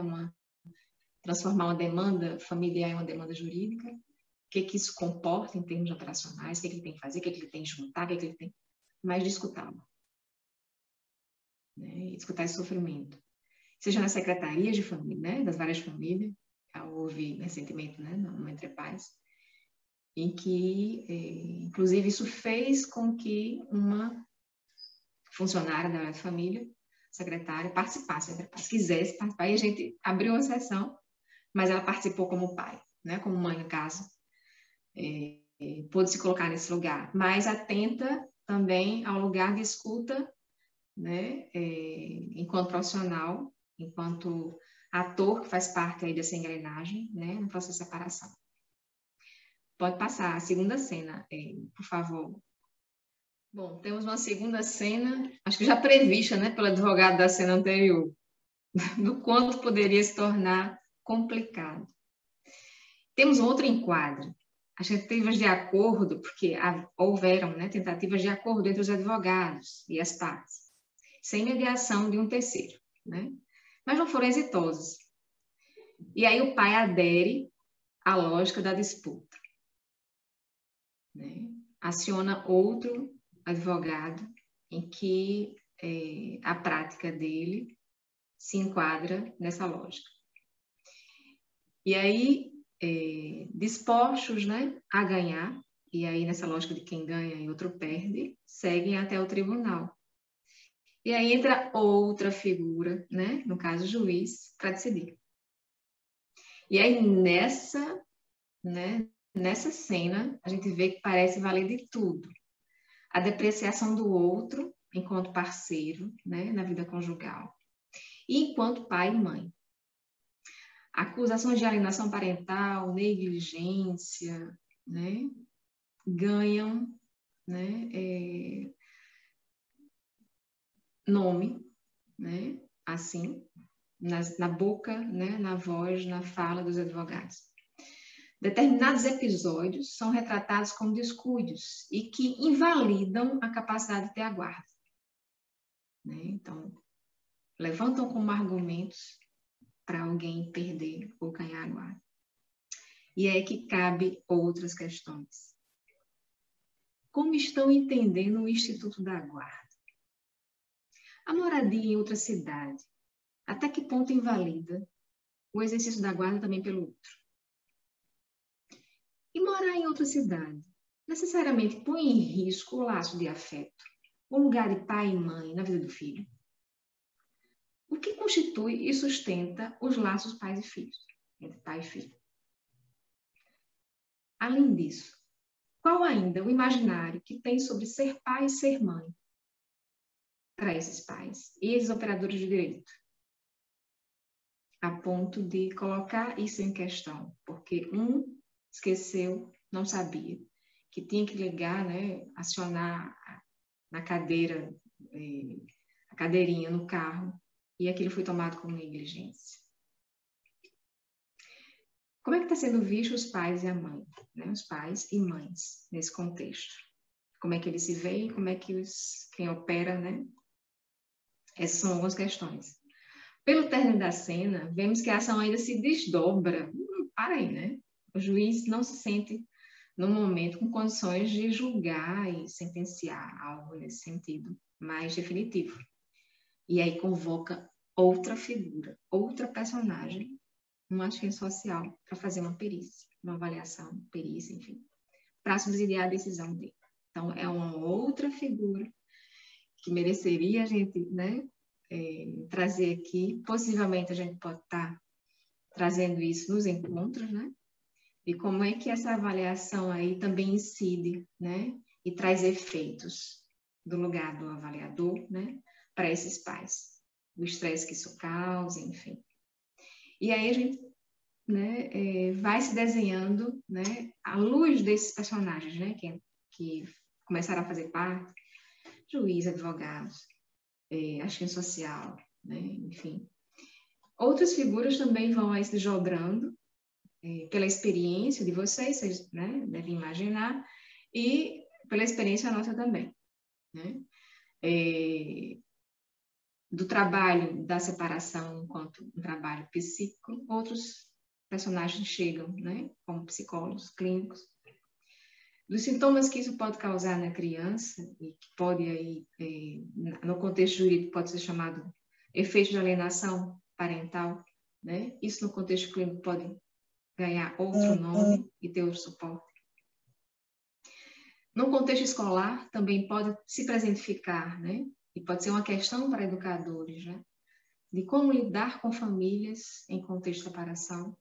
transformar uma demanda familiar em uma demanda jurídica, o que isso comporta em termos operacionais, o que ele tem que fazer, o que ele tem que juntar, o que ele tem, mas de escutá-lo, né, escutar esse sofrimento. Seja nas secretarias de família, né, das várias famílias, houve recentemente, né, no Entre Pais, em que, inclusive, isso fez com que uma funcionária da família, secretária, participasse, quisesse participar, e a gente abriu uma sessão, mas ela participou como pai, né, como mãe, no caso, pôde se colocar nesse lugar, mas atenta também ao lugar de escuta, né, enquanto profissional, enquanto ator que faz parte aí dessa engrenagem, né, no processo de separação. Pode passar a segunda cena, por favor. Bom, temos uma segunda cena, acho que já prevista, né, pelo advogado da cena anterior, do quanto poderia se tornar complicado. Temos um outro enquadro, as tentativas de acordo, porque houveram, né, tentativas de acordo entre os advogados e as partes, sem mediação de um terceiro, né, mas não foram exitosas. E aí o pai adere à lógica da disputa, né? Aciona outro advogado em que a prática dele se enquadra nessa lógica. E aí, dispostos, né, a ganhar, e aí nessa lógica de quem ganha e outro perde, seguem até o tribunal. E aí entra outra figura, né, no caso o juiz, para decidir. E aí nessa cena, a gente vê que parece valer de tudo. A depreciação do outro enquanto parceiro, né, na vida conjugal. E enquanto pai e mãe. Acusações de alienação parental, negligência, né, ganham, né, nome, né, assim, na boca, né, na voz, na fala dos advogados. Determinados episódios são retratados como descuidos e que invalidam a capacidade de ter a guarda. Né? Então, levantam como argumentos para alguém perder ou ganhar a guarda. E é que cabe outras questões. Como estão entendendo o Instituto da Guarda? A moradia em outra cidade, até que ponto invalida o exercício da guarda também pelo outro? E morar em outra cidade necessariamente põe em risco o laço de afeto, o lugar de pai e mãe na vida do filho? O que constitui e sustenta os laços pais e filhos, entre pai e filho? Além disso, qual ainda o imaginário que tem sobre ser pai e ser mãe para esses pais e esses operadores de direito? A ponto de colocar isso em questão, porque um esqueceu, não sabia, que tinha que ligar, né, acionar na cadeira, a cadeirinha no carro, e aquilo foi tomado como negligência. Como é que está sendo visto os pais e a mãe, né? Os pais e mães nesse contexto? Como é que eles se veem? Como é que quem opera, né? Essas são algumas questões. Pelo término da cena, vemos que a ação ainda se desdobra. Para aí, né? O juiz não se sente, no momento, com condições de julgar e sentenciar algo nesse sentido mais definitivo. E aí convoca outra figura, outra personagem, um assistente social, para fazer uma perícia, uma avaliação, perícia, enfim, para subsidiar a decisão dele. Então, é uma outra figura que mereceria a gente, né, trazer aqui. Possivelmente a gente pode estar trazendo isso nos encontros, né? E como é que essa avaliação aí também incide, né? E traz efeitos do lugar do avaliador, né? Para esses pais. O estresse que isso causa, enfim. E aí a gente, né, vai se desenhando, né? À luz desses personagens, né? Que começaram a fazer parte. Juiz, advogados, assistente social, né? Enfim. Outras figuras também vão aí se desdobrando pela experiência de vocês, né, devem imaginar, e pela experiência nossa também. Né? Do trabalho da separação enquanto um trabalho psíquico, outros personagens chegam, né, como psicólogos clínicos. Dos sintomas que isso pode causar na criança, e que pode aí, no contexto jurídico, pode ser chamado efeito de alienação parental, né? Isso no contexto clínico pode ganhar outro nome e ter outro suporte. No contexto escolar, também pode se presentificar, né? E pode ser uma questão para educadores, né? De como lidar com famílias em contexto de separação.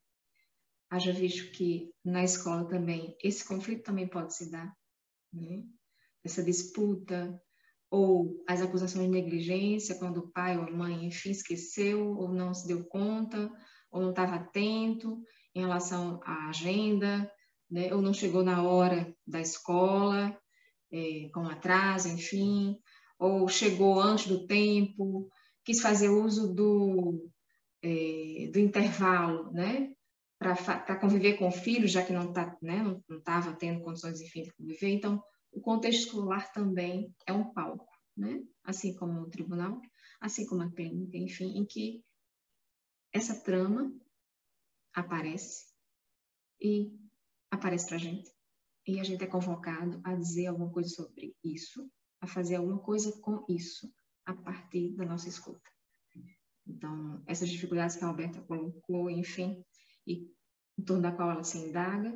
Haja visto que na escola também, esse conflito também pode se dar, né? Essa disputa, ou as acusações de negligência, quando o pai ou a mãe, enfim, esqueceu, ou não se deu conta, ou não estava atento em relação à agenda, né? Ou não chegou na hora da escola, com atraso, enfim, ou chegou antes do tempo, quis fazer uso do intervalo, né? Para conviver com o filho, já que não estava, né? Não estava tendo condições, enfim, de conviver. Então, o contexto escolar também é um palco, né? Assim como o tribunal, assim como a clínica, enfim, em que essa trama aparece para a gente, e a gente é convocado a dizer alguma coisa sobre isso, a fazer alguma coisa com isso, a partir da nossa escuta. Então, essas dificuldades que a Roberta colocou, enfim, e em torno da qual ela se indaga,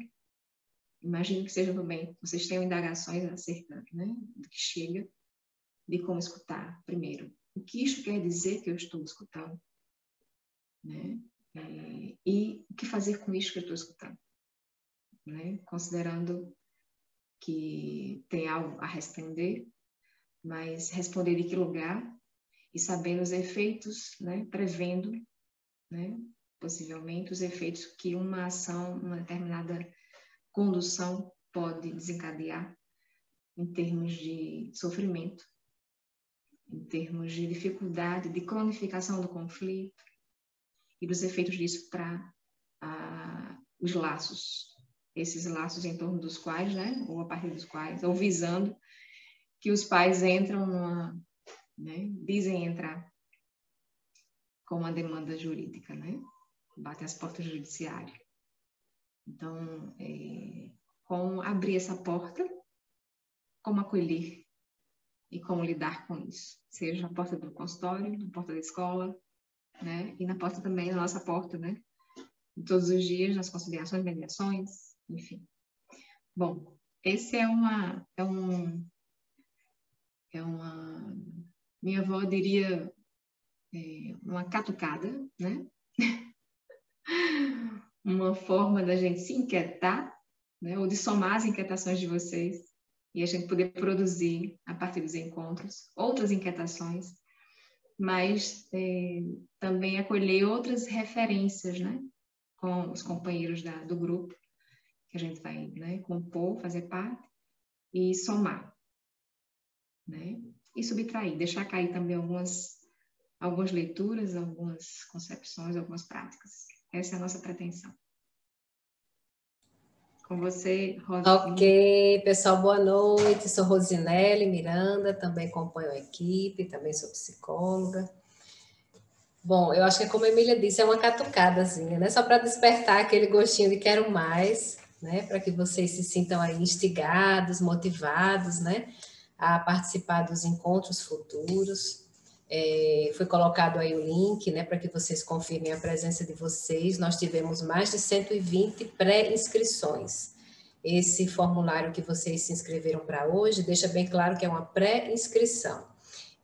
imagino que seja também, vocês tenham indagações acerca, né, do que chega, de como escutar, primeiro. O que isso quer dizer que eu estou escutando? Né? E o que fazer com isso que eu estou escutando? Né? Considerando que tem algo a responder, mas responder de que lugar e sabendo os efeitos, né? Prevendo, né? Possivelmente os efeitos que uma ação, uma determinada condução pode desencadear em termos de sofrimento, em termos de dificuldade, de cronificação do conflito e dos efeitos disso para os laços, esses laços em torno dos quais, né, ou a partir dos quais, ou visando que os pais entram numa, né, dizem entrar com uma demanda jurídica, né, batem as portas do judiciário. Então, como abrir essa porta, como acolher e como lidar com isso, seja na porta do consultório, na porta da escola, né, e na porta também, na nossa porta, né, todos os dias, nas conciliações, mediações, enfim. Bom, esse minha avó diria, uma catucada, né? Uma forma da gente se inquietar, né? Ou de somar as inquietações de vocês e a gente poder produzir, a partir dos encontros, outras inquietações, mas também acolher outras referências, né? Com os companheiros do grupo, que a gente vai, né, compor, fazer parte, e somar, né? E subtrair, deixar cair também algumas leituras, algumas concepções, algumas práticas. Essa é a nossa pretensão. Com você, Rosinha. Ok, pessoal, boa noite. Sou Rosinelli Miranda, também acompanho a equipe, também sou psicóloga. Bom, eu acho que, como a Emília disse, é uma catucadazinha, né? Só para despertar aquele gostinho de quero mais, né? Para que vocês se sintam aí instigados, motivados, né? A participar dos encontros futuros. Foi colocado aí o link, né? Para que vocês confirmem a presença de vocês. Nós tivemos mais de 120 pré-inscrições. Esse formulário que vocês se inscreveram para hoje deixa bem claro que é uma pré-inscrição.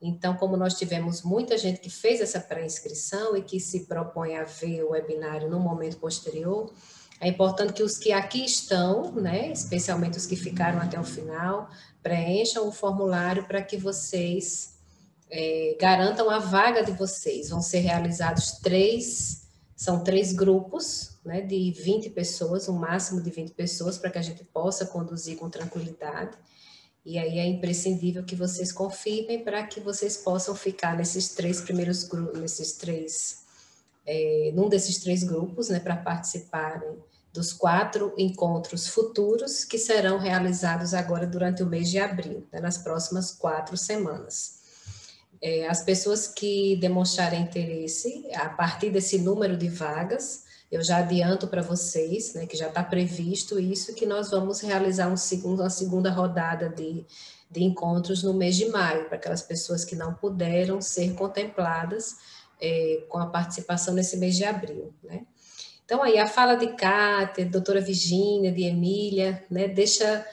Então, como nós tivemos muita gente que fez essa pré-inscrição e que se propõe a ver o webinário no momento posterior, é importante que os que aqui estão, né, especialmente os que ficaram até o final, preencham o formulário para que vocês garantam a vaga de vocês. Vão ser realizados são 3 grupos, né, de 20 pessoas, um máximo de 20 pessoas, para que a gente possa conduzir com tranquilidade. E aí é imprescindível que vocês confirmem para que vocês possam ficar nesses 3 primeiros grupos, num desses 3 grupos, né, para participarem dos 4 encontros futuros que serão realizados agora durante o mês de abril, né, nas próximas 4 semanas. As pessoas que demonstrarem interesse, a partir desse número de vagas, eu já adianto para vocês, né, que já está previsto isso, que nós vamos realizar uma segunda rodada de encontros no mês de maio, para aquelas pessoas que não puderam ser contempladas com a participação nesse mês de abril, né? Então, aí, a fala de Kátia, doutora Virgínia, de Emília, né, deixa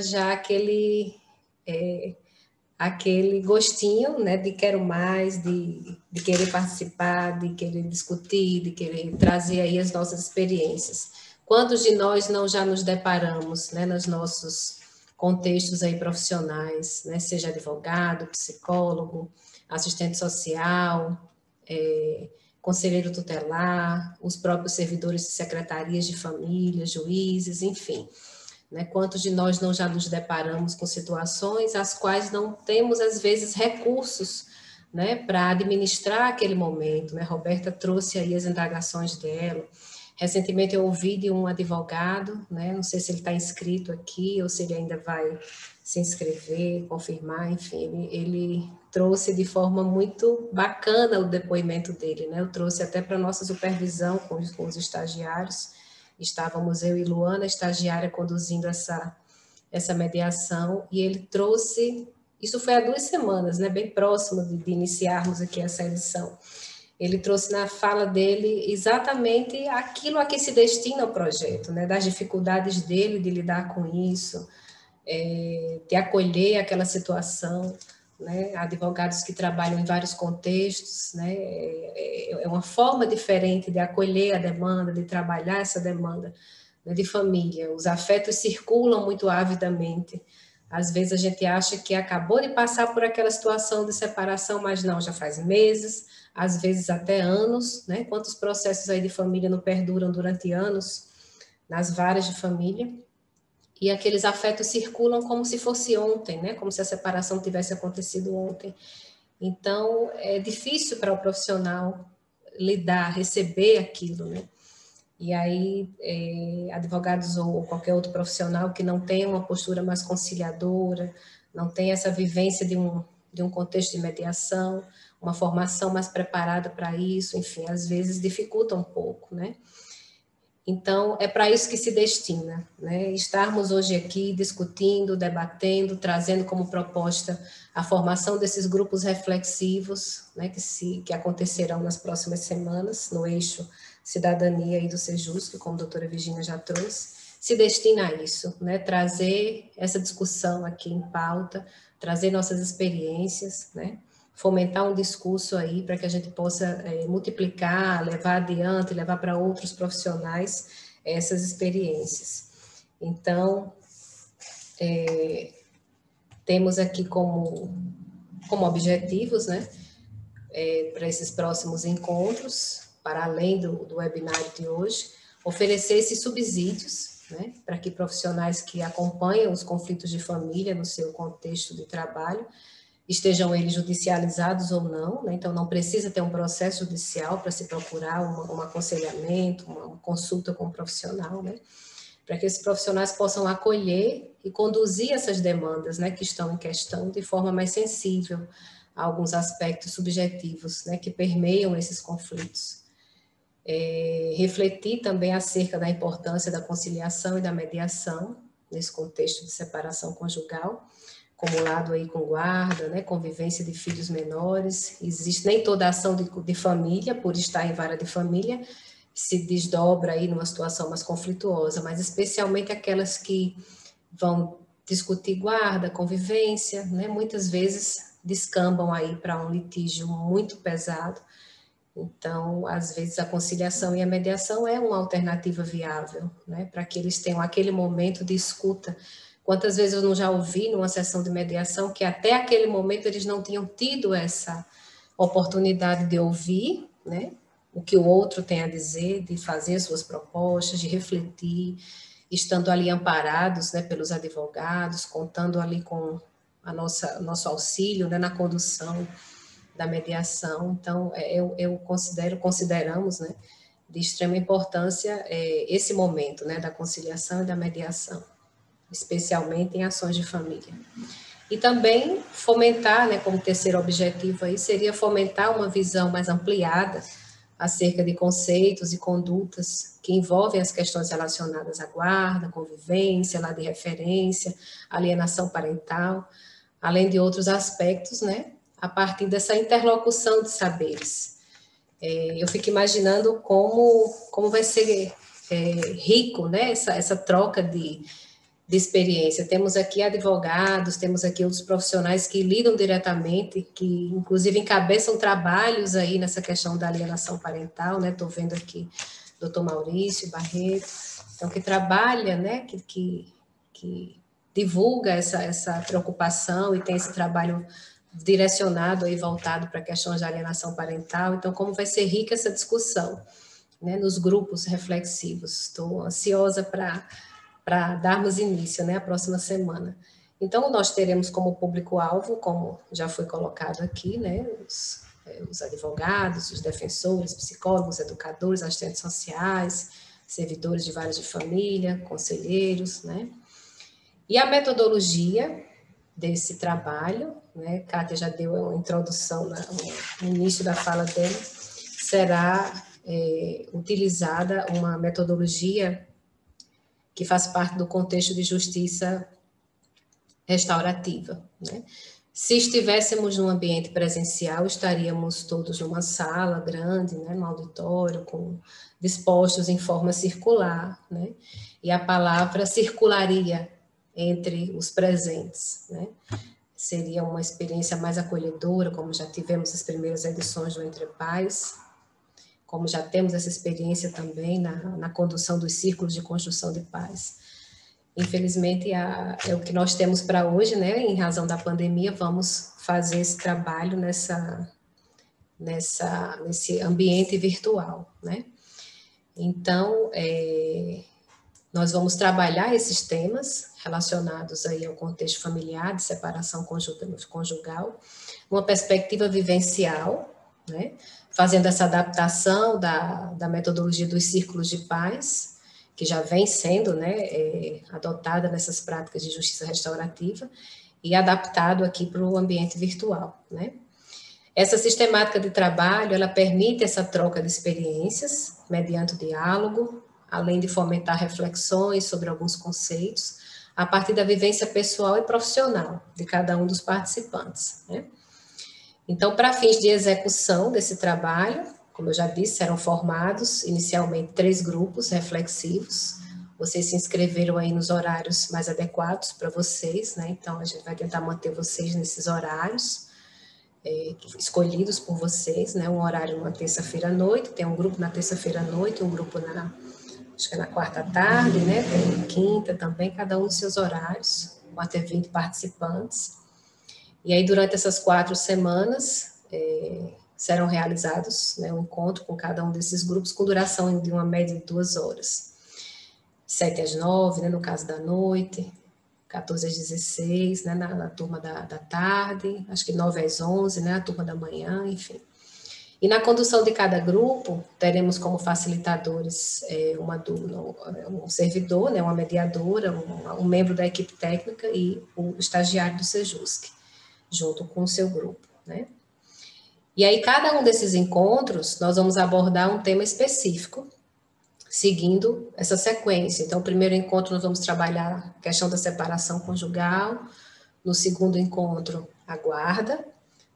já aquele gostinho, né, de quero mais, de querer participar, de querer discutir, de querer trazer aí as nossas experiências. Quantos de nós não já nos deparamos, né, nos nossos contextos aí profissionais, né, seja advogado, psicólogo, assistente social, conselheiro tutelar, os próprios servidores de secretarias de família, juízes, enfim. Né? Quantos de nós não já nos deparamos com situações às quais não temos, às vezes, recursos, né, para administrar aquele momento, né? Roberta trouxe aí as indagações dela. Recentemente eu ouvi de um advogado, né, não sei se ele está inscrito aqui ou se ele ainda vai se inscrever, confirmar, enfim, ele trouxe de forma muito bacana o depoimento dele, né? Eu trouxe até para a nossa supervisão com os estagiários. Estávamos eu e Luana, estagiária, conduzindo essa mediação, e ele trouxe isso foi há 2 semanas, né, bem próximo de iniciarmos aqui essa edição. Ele trouxe na fala dele exatamente aquilo a que se destina o projeto, né, das dificuldades dele de lidar com isso, de acolher aquela situação, né, advogados que trabalham em vários contextos, né, é uma forma diferente de acolher a demanda, de trabalhar essa demanda, né, de família. Os afetos circulam muito avidamente. Às vezes a gente acha que acabou de passar por aquela situação de separação, mas não, já faz meses, às vezes até anos, né? Quantos processos aí de família não perduram durante anos nas varas de família? E aqueles afetos circulam como se fosse ontem, né? Como se a separação tivesse acontecido ontem. Então, é difícil para o profissional lidar, receber aquilo, né? E aí, advogados ou qualquer outro profissional que não tenha uma postura mais conciliadora, não tenha essa vivência de um contexto de mediação, uma formação mais preparada para isso, enfim, às vezes dificulta um pouco, né? Então, é para isso que se destina, né? Estarmos hoje aqui discutindo, debatendo, trazendo como proposta a formação desses grupos reflexivos, né, que acontecerão nas próximas semanas, no eixo Cidadania e do Sejusc, como a doutora Virginia já trouxe, se destina a isso, né? Trazer essa discussão aqui em pauta, trazer nossas experiências, né? Fomentar um discurso aí para que a gente possa multiplicar, levar adiante, levar para outros profissionais essas experiências. Então, temos aqui como objetivos, né, para esses próximos encontros, para além do webinário de hoje, oferecer esses subsídios, né, para que profissionais que acompanham os conflitos de família no seu contexto de trabalho, estejam eles judicializados ou não, né? Então não precisa ter um processo judicial para se procurar um aconselhamento, uma consulta com um profissional, né? Para que esses profissionais possam acolher e conduzir essas demandas, né, que estão em questão de forma mais sensível a alguns aspectos subjetivos, né, que permeiam esses conflitos. Refletir também acerca da importância da conciliação e da mediação nesse contexto de separação conjugal, acumulado aí com guarda, né, convivência de filhos menores. Existe nem toda ação de família, por estar em vara de família, se desdobra aí numa situação mais conflituosa, mas especialmente aquelas que vão discutir guarda, convivência, né, muitas vezes descambam aí para um litígio muito pesado. Então, às vezes a conciliação e a mediação é uma alternativa viável, né, para que eles tenham aquele momento de escuta. Quantas vezes eu não já ouvi numa sessão de mediação que até aquele momento eles não tinham tido essa oportunidade de ouvir, né, o que o outro tem a dizer, de fazer suas propostas, de refletir, estando ali amparados, né, pelos advogados, contando ali com nosso auxílio, né, na condução da mediação. Então, consideramos, né, de extrema importância esse momento, né, da conciliação e da mediação, especialmente em ações de família. E também fomentar, né, como terceiro objetivo aí, seria fomentar uma visão mais ampliada acerca de conceitos e condutas que envolvem as questões relacionadas à guarda, convivência, lá de referência, alienação parental, além de outros aspectos, né, a partir dessa interlocução de saberes. Eu fico imaginando como vai ser rico, né, essa troca de experiência. Temos aqui advogados, temos aqui outros profissionais que lidam diretamente, que inclusive encabeçam trabalhos aí nessa questão da alienação parental, né? Estou vendo aqui o doutor Maurício Barreto, então que trabalha, né? Que divulga essa preocupação e tem esse trabalho direcionado aí, voltado para questões de alienação parental. Então, como vai ser rica essa discussão, né? Nos grupos reflexivos. Estou ansiosa para darmos início, né, a próxima semana. Então, nós teremos como público-alvo, como já foi colocado aqui, né, os advogados, os defensores, psicólogos, educadores, assistentes sociais, servidores de varas de família, conselheiros, né. E a metodologia desse trabalho, né, Kátia já deu uma introdução no início da fala dela, será utilizada uma metodologia que faz parte do contexto de justiça restaurativa, né? Se estivéssemos num ambiente presencial, estaríamos todos numa sala grande, né, no auditório, dispostos em forma circular, né, e a palavra circularia entre os presentes, né. Seria uma experiência mais acolhedora, como já tivemos as primeiras edições do Entre Pais, como já temos essa experiência também na condução dos círculos de construção de paz. Infelizmente, é o que nós temos para hoje, né? Em razão da pandemia, vamos fazer esse trabalho nesse ambiente virtual, né? Então, nós vamos trabalhar esses temas relacionados aí ao contexto familiar, de separação conjugal, uma perspectiva vivencial, né? Fazendo essa adaptação da metodologia dos círculos de paz, que já vem sendo, né, adotada nessas práticas de justiça restaurativa, e adaptado aqui para o ambiente virtual, né? Essa sistemática de trabalho, ela permite essa troca de experiências, mediante o diálogo, além de fomentar reflexões sobre alguns conceitos, a partir da vivência pessoal e profissional de cada um dos participantes, né? Então, para fins de execução desse trabalho, como eu já disse, serão formados inicialmente 3 grupos reflexivos. Vocês se inscreveram aí nos horários mais adequados para vocês, né? Então, a gente vai tentar manter vocês nesses horários escolhidos por vocês, né? Um horário na terça-feira à noite, tem um grupo na terça-feira à noite, um grupo acho que é na quarta à tarde, né? Tem quinta também, cada um dos seus horários, com até 20 participantes. E aí, durante essas 4 semanas, serão realizados, né, um encontro com cada um desses grupos, com duração de uma média de 2 horas. 7 às 9, né, no caso da noite, 14 às 16, né, na turma da tarde, acho que 9 às 11, né, a turma da manhã, enfim. E na condução de cada grupo, teremos como facilitadores um servidor, né, uma mediadora, um membro da equipe técnica e o estagiário do Sejusc, junto com o seu grupo, né? E aí, cada um desses encontros, nós vamos abordar um tema específico, seguindo essa sequência. Então, o primeiro encontro, nós vamos trabalhar a questão da separação conjugal. No segundo encontro, a guarda.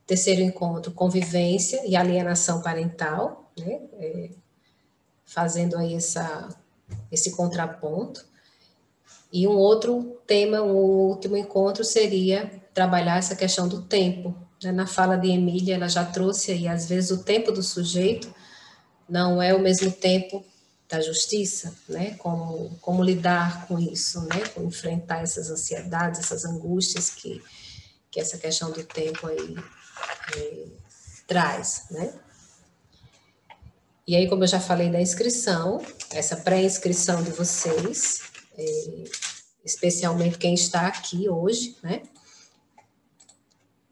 Terceiro encontro, convivência e alienação parental, né? Fazendo aí esse contraponto. E um outro tema, um último encontro, seria trabalhar essa questão do tempo. Na fala de Emília, ela já trouxe aí, às vezes, o tempo do sujeito não é o mesmo tempo da justiça, né? Como lidar com isso, né? Como enfrentar essas ansiedades, essas angústias que essa questão do tempo aí traz, né? E aí, como eu já falei da inscrição, essa pré-inscrição de vocês, especialmente quem está aqui hoje, né?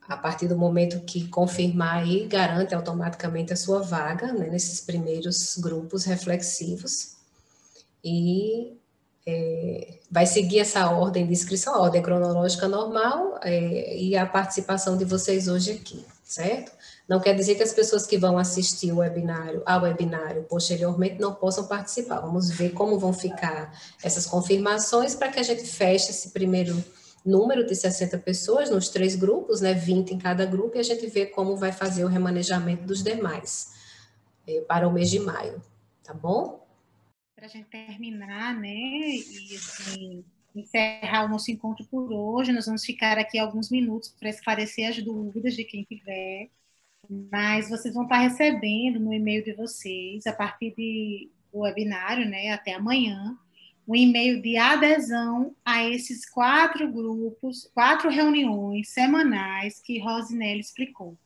A partir do momento que confirmar aí, garante automaticamente a sua vaga, né, nesses primeiros grupos reflexivos. E vai seguir essa ordem de inscrição, a ordem cronológica normal, e a participação de vocês hoje aqui, certo? Não quer dizer que as pessoas que vão assistir ao webinário posteriormente não possam participar. Vamos ver como vão ficar essas confirmações para que a gente feche esse primeiro número de 60 pessoas nos 3 grupos, né, 20 em cada grupo, e a gente vê como vai fazer o remanejamento dos demais para o mês de maio, tá bom? Para a gente terminar, né, e assim, encerrar o nosso encontro por hoje, nós vamos ficar aqui alguns minutos para esclarecer as dúvidas de quem tiver, mas vocês vão estar recebendo no e-mail de vocês, a partir do webinário, né, até amanhã, um e-mail de adesão a esses 4 grupos, 4 reuniões semanais que Rosinelli explicou.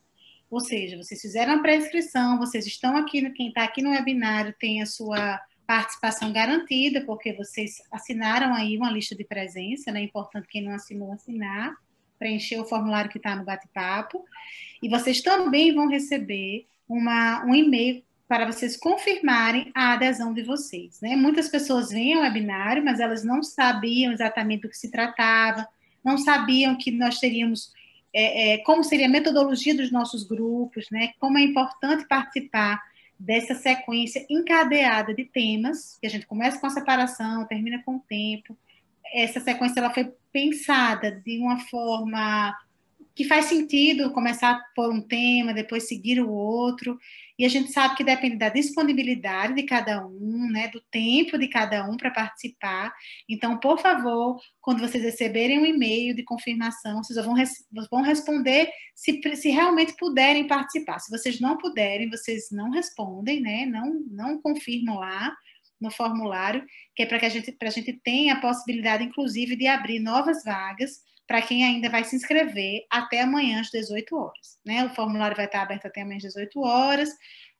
Ou seja, vocês fizeram a pré-inscrição, vocês estão aqui, quem está aqui no webinário tem a sua participação garantida, porque vocês assinaram aí uma lista de presença, né? É importante quem não assinou assinar, preencher o formulário que está no bate-papo, e vocês também vão receber um e-mail para vocês confirmarem a adesão de vocês, né? Muitas pessoas vêm ao webinário, mas elas não sabiam exatamente do que se tratava, não sabiam que nós teríamos, como seria a metodologia dos nossos grupos, né? Como é importante participar dessa sequência encadeada de temas, que a gente começa com a separação, termina com o tempo. Essa sequência ela foi pensada de uma forma que faz sentido começar por um tema, depois seguir o outro, e a gente sabe que depende da disponibilidade de cada um, né, do tempo de cada um para participar. Então, por favor, quando vocês receberem um e-mail de confirmação, vocês vão responder se realmente puderem participar. Se vocês não puderem, vocês não respondem, né, não confirmam lá no formulário, que é para que a gente tenha a possibilidade, inclusive, de abrir novas vagas para quem ainda vai se inscrever até amanhã às 18 horas. Né? O formulário vai estar aberto até amanhã às 18 horas.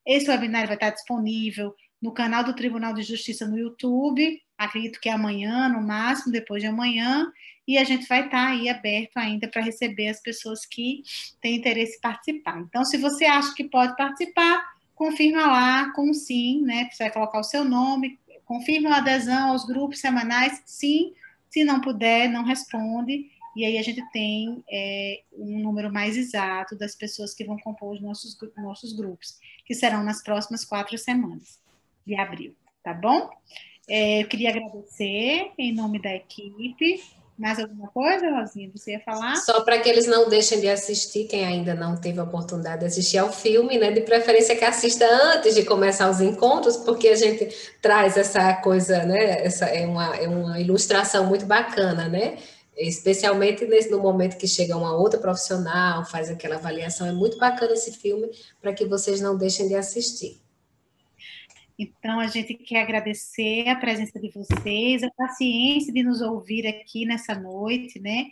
Esse webinar vai estar disponível no canal do Tribunal de Justiça no YouTube, acredito que amanhã, no máximo, depois de amanhã, e a gente vai estar aí aberto ainda para receber as pessoas que têm interesse em participar. Então, se você acha que pode participar, confirma lá com sim, né? Você vai colocar o seu nome, confirma a adesão aos grupos semanais, sim. Se não puder, não responde. E aí a gente tem um número mais exato das pessoas que vão compor os nossos grupos, que serão nas próximas 4 semanas de abril, tá bom? Eu queria agradecer em nome da equipe. Mais alguma coisa, Rosinha? Você ia falar? Só para que eles não deixem de assistir, quem ainda não teve a oportunidade de assistir ao filme, né? De preferência que assista antes de começar os encontros, porque a gente traz essa coisa, né? Essa é uma ilustração muito bacana, né? Especialmente no momento que chega uma outra profissional, faz aquela avaliação. É muito bacana esse filme, para que vocês não deixem de assistir. Então, a gente quer agradecer a presença de vocês, a paciência de nos ouvir aqui nessa noite, né?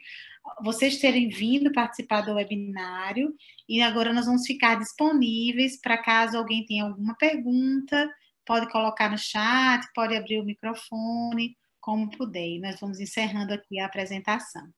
Vocês terem vindo participar do webinário, e agora nós vamos ficar disponíveis para caso alguém tenha alguma pergunta, pode colocar no chat, pode abrir o microfone, como puder. E nós vamos encerrando aqui a apresentação.